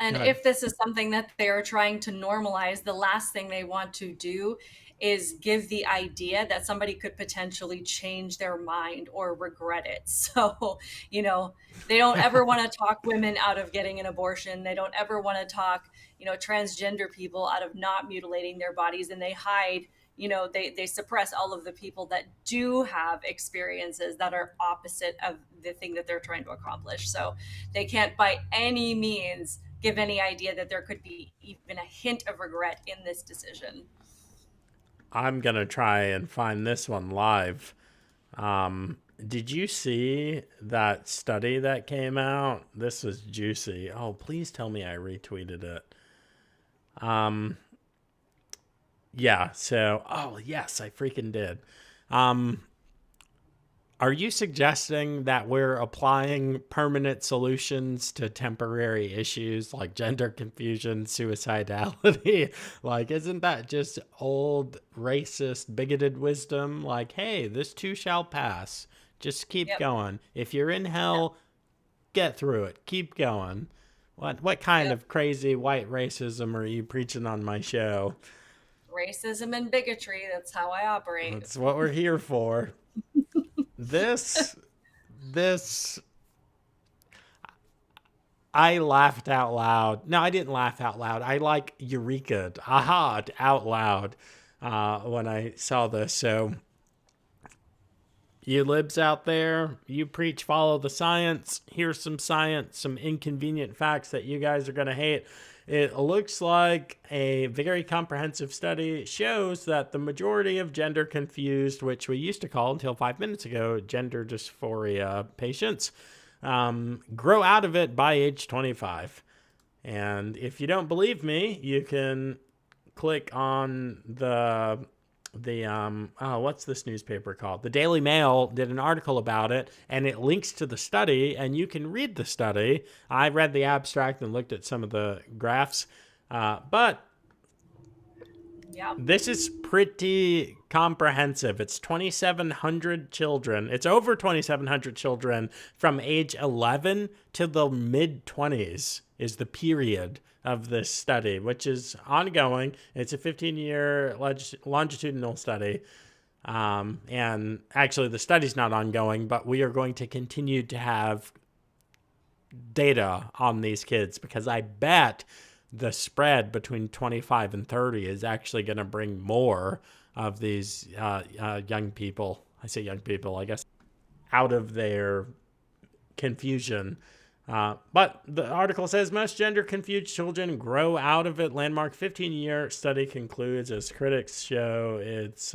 and if this is something that they're trying to normalize, the last thing they want to do is give the idea that somebody could potentially change their mind or regret it. So, they don't ever want to talk women out of getting an abortion. They don't ever want to talk, transgender people out of not mutilating their bodies, and they hide, they suppress all of the people that do have experiences that are opposite of the thing that they're trying to accomplish. So they can't by any means give any idea that there could be even a hint of regret in this decision. I'm going to try and find this one live. Did you see that study that came out? This was juicy. Oh, please tell me I retweeted it. Yeah, so, yes, I freaking did. Are you suggesting that we're applying permanent solutions to temporary issues like gender confusion, suicidality? Like, isn't that just old, racist, bigoted wisdom? Like, hey, this too shall pass. Just keep going. If you're in hell, get through it. Keep going. What kind of crazy white racism are you preaching on my show? Racism and bigotry, that's how I operate. That's what we're here for. This, I laughed out loud. No, I didn't laugh out loud. I eureka'd, aha'd out loud when I saw this. So, You libs out there, you preach follow the science. Here's some science, some inconvenient facts that you guys are going to hate. It looks like a very comprehensive study shows that the majority of gender confused, which we used to call until 5 minutes ago, gender dysphoria patients, grow out of it by age 25. And if you don't believe me, you can click on the what's this newspaper called? The Daily Mail did an article about it, and it links to the study, and you can read the study. I read the abstract and looked at some of the graphs, but Yeah. this is pretty comprehensive. It's 2,700 children. It's over 2,700 children from age 11 to the mid-20s is the period of this study, which is ongoing. It's a 15-year longitudinal study. And actually, the study's not ongoing, but we are going to continue to have data on these kids because I bet the spread between 25 and 30 is actually going to bring more of these young people, I say young people, I guess, out of their confusion. But the article says most gender-confused children grow out of it. Landmark 15-year study concludes, as critics show, it's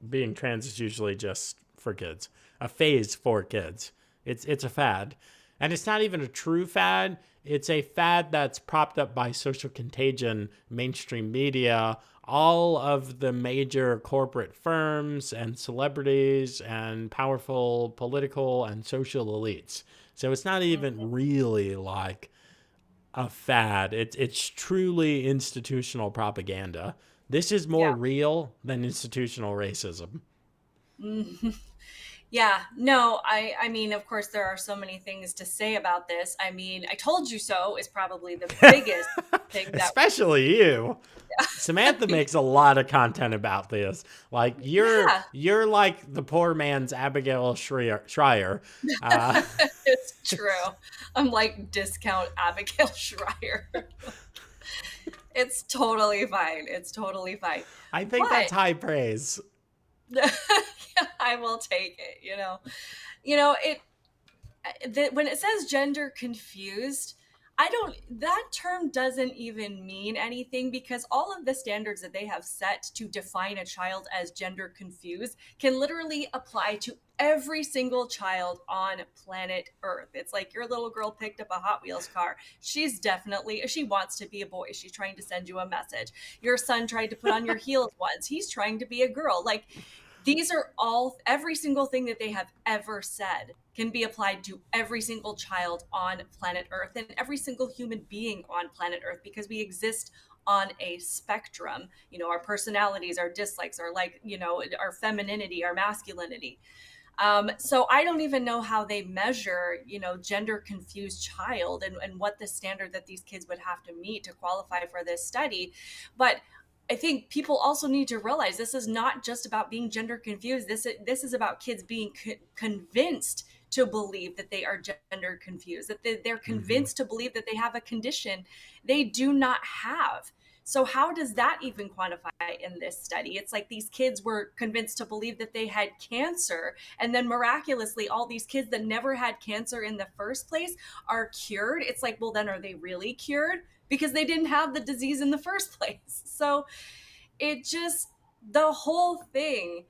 being trans is usually just for kids, a phase for kids. It's a fad. And it's not even a true fad. It's a fad that's propped up by social contagion, mainstream media, all of the major corporate firms and celebrities and powerful political and social elites. So it's not even really like a fad. It's truly institutional propaganda. This is more real than institutional racism. Yeah, no, I mean, of course, there are so many things to say about this. I mean, I told you so is probably the biggest thing that. Especially you. Samantha makes a lot of content about this. Like you're like the poor man's Abigail Schreier. It's true. I'm like discount Abigail Schreier. It's totally fine. It's totally fine. I think that's high praise. I will take it. When it says gender confused, that term doesn't even mean anything because all of the standards that they have set to define a child as gender confused can literally apply to every single child on planet Earth. It's like your little girl picked up a Hot Wheels car. She wants to be a boy. She's trying to send you a message. Your son tried to put on your heels once. He's trying to be a girl. Like, these are every single thing that they have ever said can be applied to every single child on planet Earth and every single human being on planet Earth because we exist on a spectrum. Our personalities, our dislikes, our femininity, our masculinity. So I don't even know how they measure, gender confused child and what the standard that these kids would have to meet to qualify for this study. But I think people also need to realize this is not just about being gender confused. This is about kids being convinced to believe that they are gender confused, that they're convinced to believe that they have a condition they do not have. So how does that even quantify in this study? It's like these kids were convinced to believe that they had cancer, and then miraculously all these kids that never had cancer in the first place are cured. It's like, well, then are they really cured? Because they didn't have the disease in the first place. So the whole thing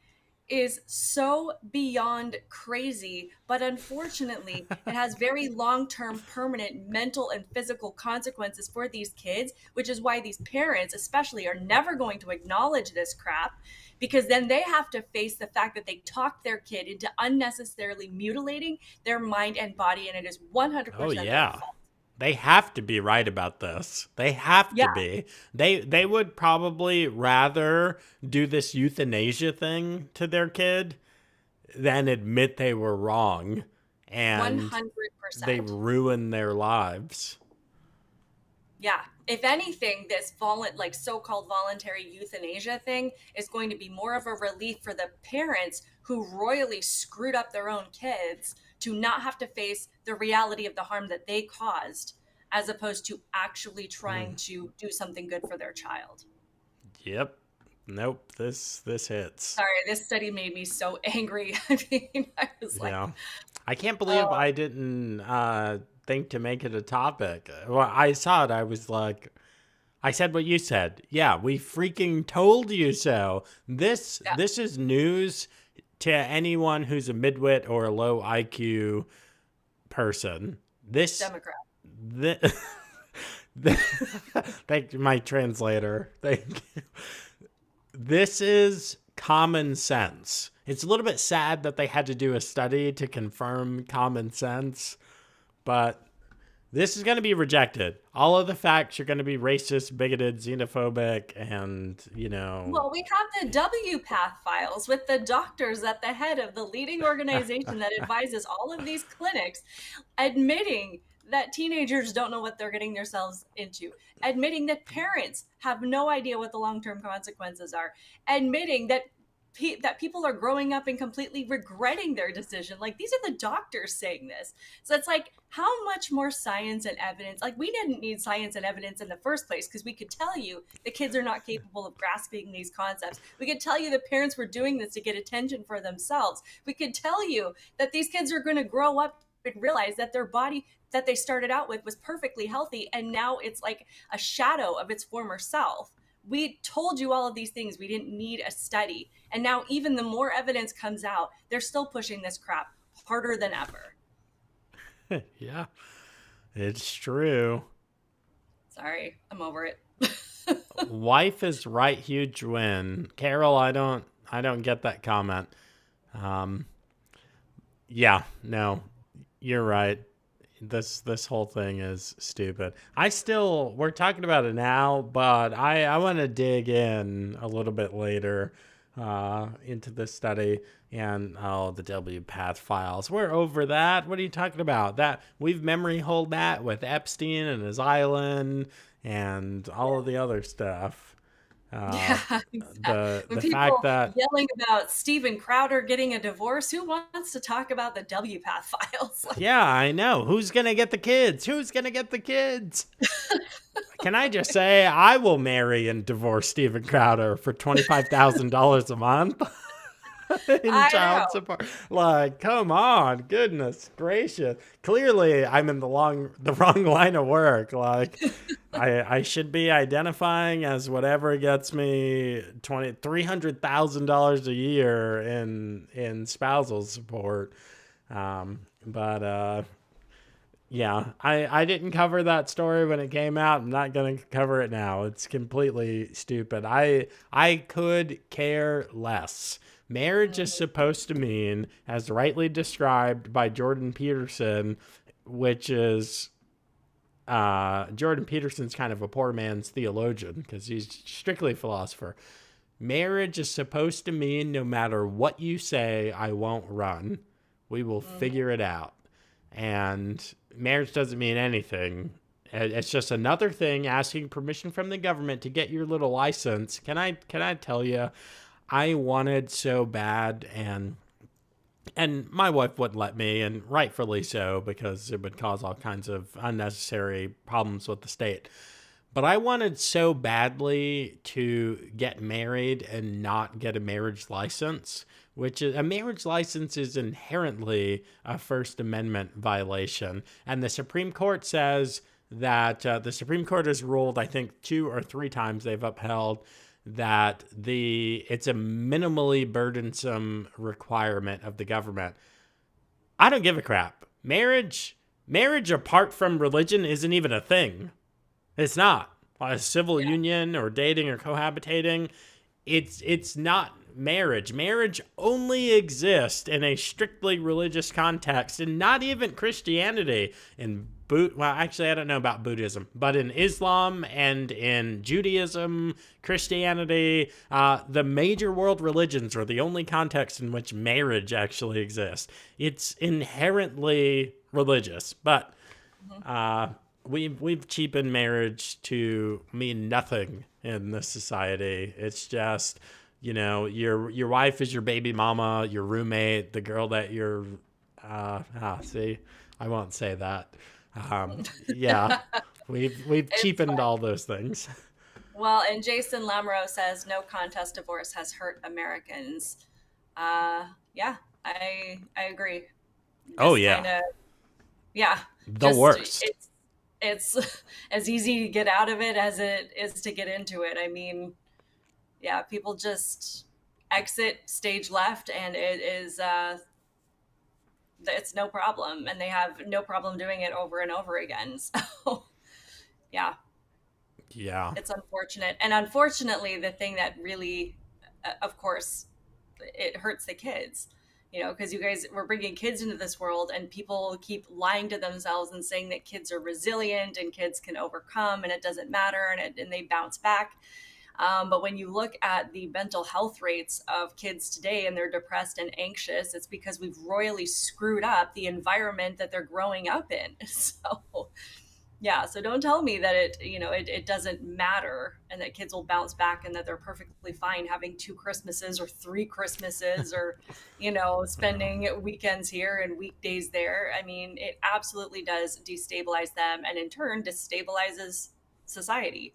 is so beyond crazy, but unfortunately, it has very long-term, permanent mental and physical consequences for these kids, which is why these parents especially are never going to acknowledge this crap, because then they have to face the fact that they talked their kid into unnecessarily mutilating their mind and body, and it is 100% their fault. They have to be right about this. They have to be. They would probably rather do this euthanasia thing to their kid than admit they were wrong and 100%. they ruin their lives. Yeah. If anything, this so-called voluntary euthanasia thing is going to be more of a relief for the parents who royally screwed up their own kids to not have to face the reality of the harm that they caused, as opposed to actually trying to do something good for their child. Yep. Nope. This hits. Sorry, this study made me so angry. I mean, I was like, Yeah. I can't believe oh, I didn't think to make it a topic. Well, I saw it. I was like, I said what you said. Yeah, we freaking told you so. This yeah, this is news to anyone who's a midwit or a low IQ person. This, Democrat. thi- thank you, my translator. Thank you. This is common sense. It's a little bit sad that they had to do a study to confirm common sense, but this is going to be rejected. All of the facts are going to be racist, bigoted, xenophobic, and, Well, we have the WPATH files with the doctors at the head of the leading organization that advises all of these clinics, admitting that teenagers don't know what they're getting themselves into, admitting that parents have no idea what the long-term consequences are, admitting that that people are growing up and completely regretting their decision. Like, these are the doctors saying this. So it's like, how much more science and evidence? Like, we didn't need science and evidence in the first place, because we could tell you the kids are not capable of grasping these concepts. We could tell you the parents were doing this to get attention for themselves. We could tell you that these kids are going to grow up and realize that their body that they started out with was perfectly healthy, and now it's like a shadow of its former self. We told you all of these things. We didn't need a study. And now even the more evidence comes out, they're still pushing this crap harder than ever. yeah, it's true. Sorry, I'm over it. Wife is right, huge win. Carol, I don't get that comment. Yeah, no, you're right. This whole thing is stupid. We're talking about it now, but I want to dig in a little bit later into this study and the WPATH files. We're over that. What are you talking about? That we've memory holed that with Epstein and his island and all of the other stuff. Yeah, exactly. The When fact people that yelling about Steven Crowder getting a divorce, who wants to talk about the WPATH files? Like, yeah, I know. Who's going to get the kids? Who's going to get the kids? Can I just say I will marry and divorce Steven Crowder for $25,000 a month in I child know. support? Like, come on, goodness gracious. Clearly, I'm in the wrong line of work. Like, I should be identifying as whatever gets me $300,000 a year in spousal support. But yeah, I didn't cover that story when it came out. I'm not going to cover it now. It's completely stupid. I could care less. Marriage is supposed to mean, as rightly described by Jordan Peterson, which is Jordan Peterson's kind of a poor man's theologian because he's strictly a philosopher. Marriage is supposed to mean no matter what you say, I won't run. We will figure it out. And marriage doesn't mean anything. It's just another thing asking permission from the government to get your little license. Can I tell you, I wanted so bad, and my wife wouldn't let me, and rightfully so, because it would cause all kinds of unnecessary problems with the state. But I wanted so badly to get married and not get a marriage license, which is a marriage license is inherently a First Amendment violation. And the Supreme Court says that the Supreme Court has ruled, I think 2 or 3 times they've upheld that it's a minimally burdensome requirement of the government. I don't give a crap. Marriage apart from religion isn't even a thing. It's not. A civil union or dating or cohabitating, it's not marriage. Marriage only exists in a strictly religious context, and not even Christianity. Well, actually, I don't know about Buddhism, but in Islam and in Judaism, Christianity, the major world religions are the only context in which marriage actually exists. It's inherently religious, but we've cheapened marriage to mean nothing in this society. It's just, your wife is your baby mama, your roommate, the girl that you're see, I won't say that. Yeah, we've cheapened all those things. Well, and Jason Lamro says no contest divorce has hurt Americans. Yeah, I agree. Oh Just yeah, kind of, yeah, the just worst. it's as easy to get out of it as it is to get into it. I mean, yeah, people just exit stage left, and it is it's no problem, and they have no problem doing it over and over again. So, yeah, Yeah. it's unfortunate, and unfortunately, the thing that really, of course, it hurts the kids. Because you guys were bringing kids into this world, and people keep lying to themselves and saying that kids are resilient and kids can overcome, and it doesn't matter, and they bounce back. But when you look at the mental health rates of kids today and they're depressed and anxious, it's because we've royally screwed up the environment that they're growing up in. So, yeah, so don't tell me that it doesn't matter and that kids will bounce back and that they're perfectly fine having 2 Christmases or 3 Christmases or, spending weekends here and weekdays there. I mean, it absolutely does destabilize them and in turn destabilizes society.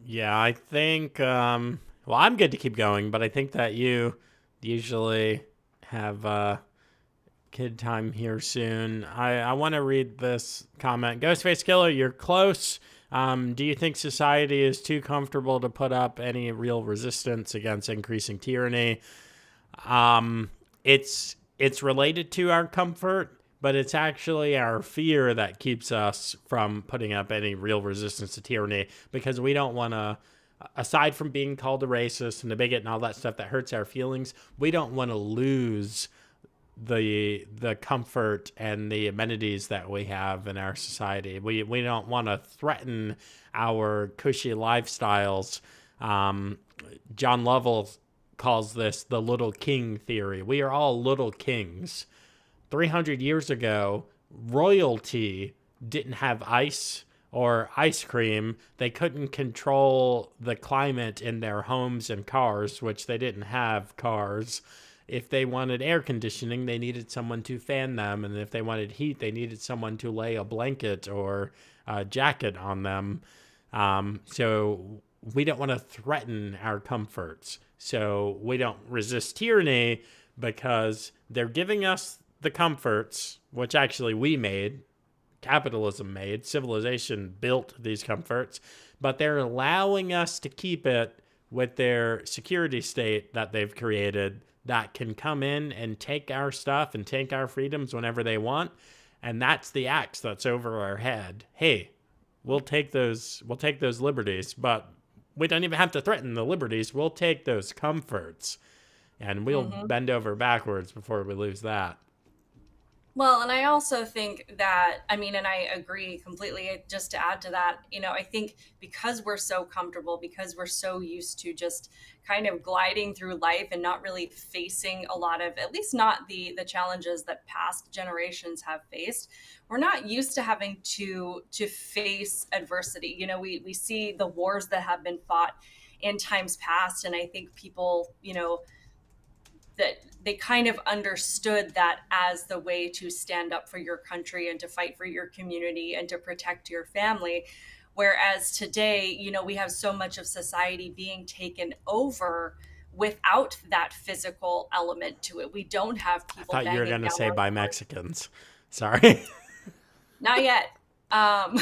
Yeah, I think. Well, I'm good to keep going, but I think that you usually have kid time here soon. I want to read this comment. Ghostface Killer, you're close. Do you think society is too comfortable to put up any real resistance against increasing tyranny? It's related to our comfort, but it's actually our fear that keeps us from putting up any real resistance to tyranny because we don't want to. Aside from being called a racist and a bigot and all that stuff that hurts our feelings, we don't want to lose the comfort and the amenities that we have in our society. We don't want to threaten our cushy lifestyles. John Lovell calls this the little king theory. We are all little kings. 300 years ago, royalty didn't have ice or ice cream. They couldn't control the climate in their homes and cars, which they didn't have cars. If they wanted air conditioning, they needed someone to fan them. And if they wanted heat, they needed someone to lay a blanket or a jacket on them. So we don't want to threaten our comforts. So we don't resist tyranny because they're giving us the comforts, which actually we made, capitalism made, civilization built these comforts, but they're allowing us to keep it with their security state that they've created that can come in and take our stuff and take our freedoms whenever they want. And that's the axe that's over our head. Hey, we'll take those liberties, but we don't even have to threaten the liberties. We'll take those comforts and we'll bend over backwards before we lose that. Well, and I also think that, I mean, and I agree completely, just to add to that, I think because we're so comfortable, because we're so used to just kind of gliding through life and not really facing a lot of, at least not the challenges that past generations have faced, we're not used to having to face adversity. We see the wars that have been fought in times past, and I think people, that they kind of understood that as the way to stand up for your country and to fight for your community and to protect your family. Whereas today, we have so much of society being taken over without that physical element to it. We don't have I people thought you were banging going to down say our by doors. Mexicans. Sorry. Not yet. Um,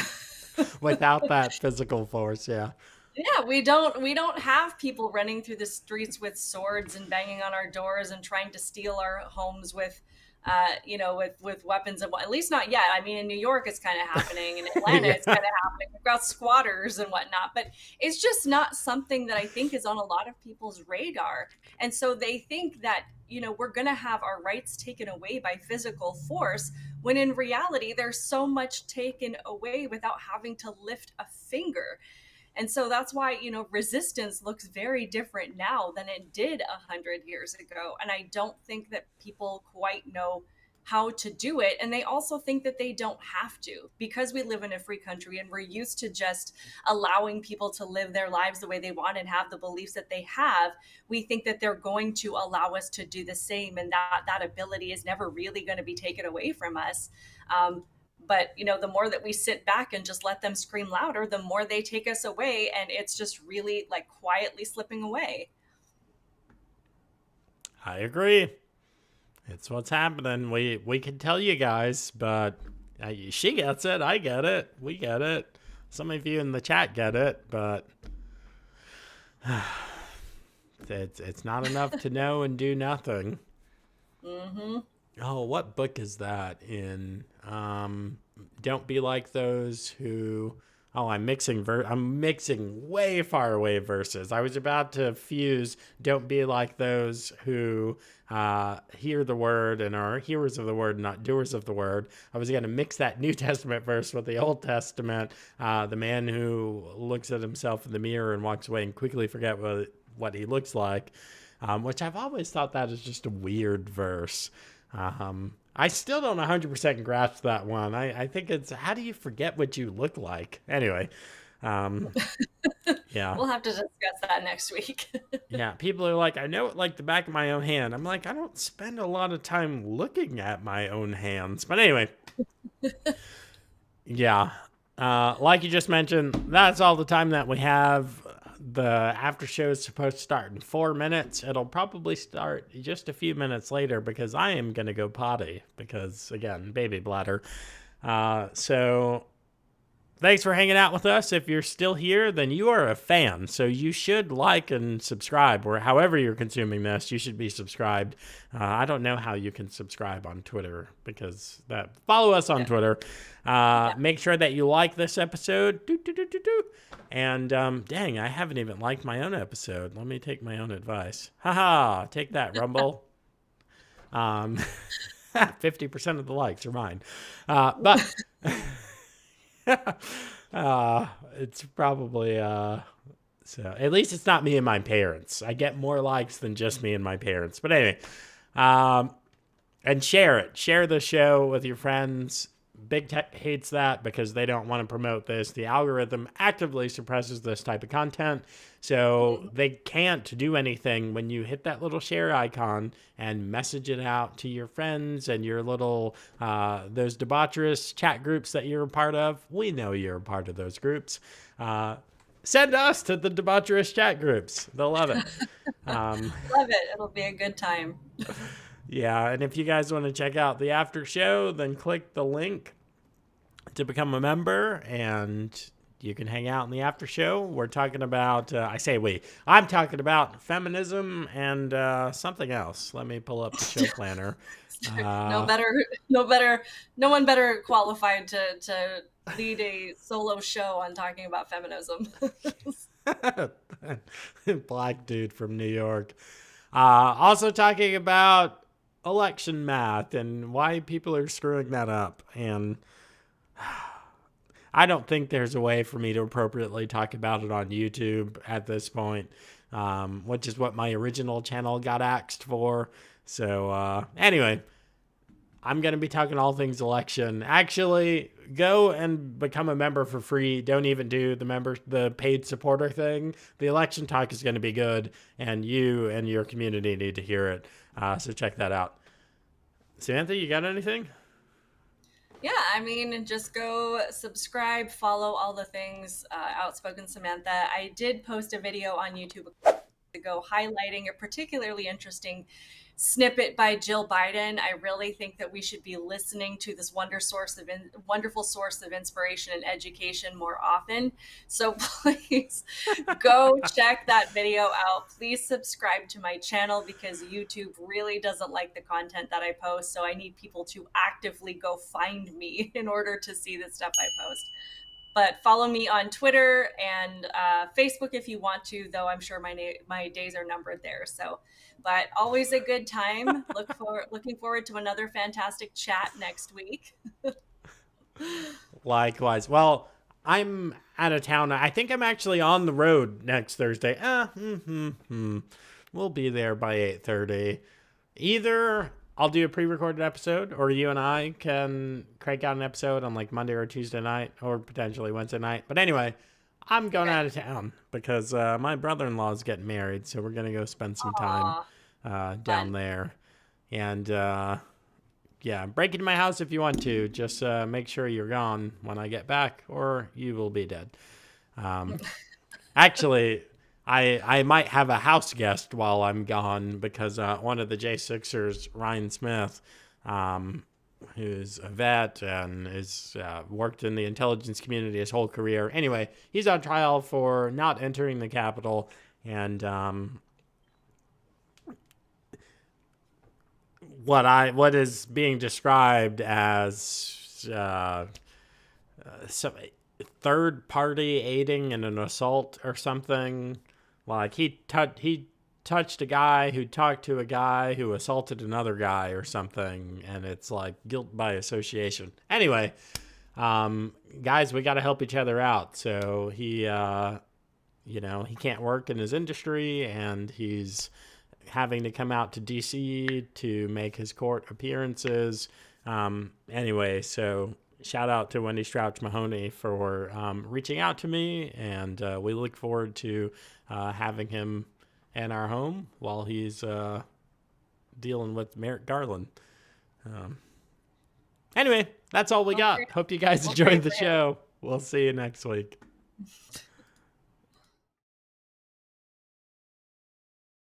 Without that physical force, yeah. Yeah, we don't have people running through the streets with swords and banging on our doors and trying to steal our homes with with weapons and at least not yet. I mean, in New York it's kind of happening, in Atlanta it's kind Yeah. of happening. We've got squatters and whatnot, but it's just not something that I think is on a lot of people's radar. And so they think that we're going to have our rights taken away by physical force, when in reality there's so much taken away without having to lift a finger. And so that's why, resistance looks very different now than it did 100 years ago. And I don't think that people quite know how to do it. And they also think that they don't have to, because we live in a free country and we're used to just allowing people to live their lives the way they want and have the beliefs that they have. We think that they're going to allow us to do the same, and that ability is never really going to be taken away from us. But, the more that we sit back and just let them scream louder, the more they take us away. And it's just really like quietly slipping away. I agree. It's what's happening. We can tell you guys, but she gets it. I get it. We get it. Some of you in the chat get it, but it's not enough to know and do nothing. Mm-hmm. Oh, what book is that in? Don't be like those who. Oh, I'm mixing way far away verses. I was about to fuse "Don't be like those who hear the word and are hearers of the word, not doers of the word." I was going to mix that New Testament verse with the Old Testament. The man who looks at himself in the mirror and walks away and quickly forget what he looks like, which I've always thought that is just a weird verse. I still don't 100% grasp that one. I think it's, how do you forget what you look like? Anyway, yeah. We'll have to discuss that next week. Yeah, people are like, I know it like the back of my own hand. I'm like, I don't spend a lot of time looking at my own hands. But anyway, yeah. Like you just mentioned, that's all the time that we have. The after show is supposed to start in 4 minutes. It'll probably start just a few minutes later because I am going to go potty because, again, baby bladder. So thanks for hanging out with us. If you're still here, then you are a fan. So you should like and subscribe, or however you're consuming this, you should be subscribed. I don't know how you can subscribe on Twitter because follow us on Twitter. Make sure that you like this episode. And dang, I haven't even liked my own episode. Let me take my own advice. Haha, take that, Rumble. 50% of the likes are mine. But it's probably so at least it's not me and my parents. I get more likes than just me and my parents. But anyway, and share it. Share the show with your friends. Big Tech hates that because they don't want to promote this. The algorithm actively suppresses this type of content, so they can't do anything when you hit that little share icon and message it out to your friends and your little, those debaucherous chat groups that you're a part of. We know you're a part of those groups. Send us to the debaucherous chat groups. They'll love it. Love it. It'll be a good time. Yeah, and if you guys want to check out the after show, then click the link to become a member, and you can hang out in the after show. We're talking about, I'm talking about feminism and something else. Let me pull up the show planner. No one better qualified to lead a solo show on talking about feminism. Black dude from New York. Also talking about election math and why people are screwing that up. And I don't think there's a way for me to appropriately talk about it on YouTube at this point, which is what my original channel got axed for. So anyway, I'm going to be talking all things election. Actually, go and become a member for free. Don't even do the paid supporter thing. The election talk is going to be good, and you and your community need to hear it. So check that out. Samantha, you got anything? Yeah, I mean, just go subscribe, follow all the things, Outspoken Samantha. I did post a video on YouTube ago highlighting a particularly interesting snippet by Jill Biden. I really think that we should be listening to this wonderful source of inspiration and education more often. So please go check that video out. Please subscribe to my channel because YouTube really doesn't like the content that I post. So I need people to actively go find me in order to see the stuff I post. But follow me on Twitter and Facebook if you want to, though I'm sure my days are numbered there. So, but always a good time. Looking forward to another fantastic chat next week. Likewise. Well, I'm out of town. I think I'm actually on the road next Thursday. We'll be there by 8:30. Either I'll do a pre-recorded episode, or you and I can crank out an episode on like Monday or Tuesday night, or potentially Wednesday night. But anyway, I'm going out of town because my brother-in-law is getting married, so we're going to go spend some time down there and break into my house if you want to. Just make sure you're gone when I get back, or you will be dead. Actually, I might have a house guest while I'm gone because one of the J6ers, Ryan Smith, who's a vet and has worked in the intelligence community his whole career. Anyway, he's on trial for not entering the Capitol and what is being described as some third party aiding in an assault or something. Like he touched a guy who talked to a guy who assaulted another guy or something, and it's like guilt by association. Anyway, guys, we got to help each other out. So he he can't work in his industry, and he's having to come out to DC to make his court appearances. Anyway, so shout out to Wendy Strouch Mahoney for reaching out to me, and we look forward to having him in our home while he's dealing with Merrick Garland. Anyway, that's all we got. Hope you guys enjoyed the show. We'll see you next week.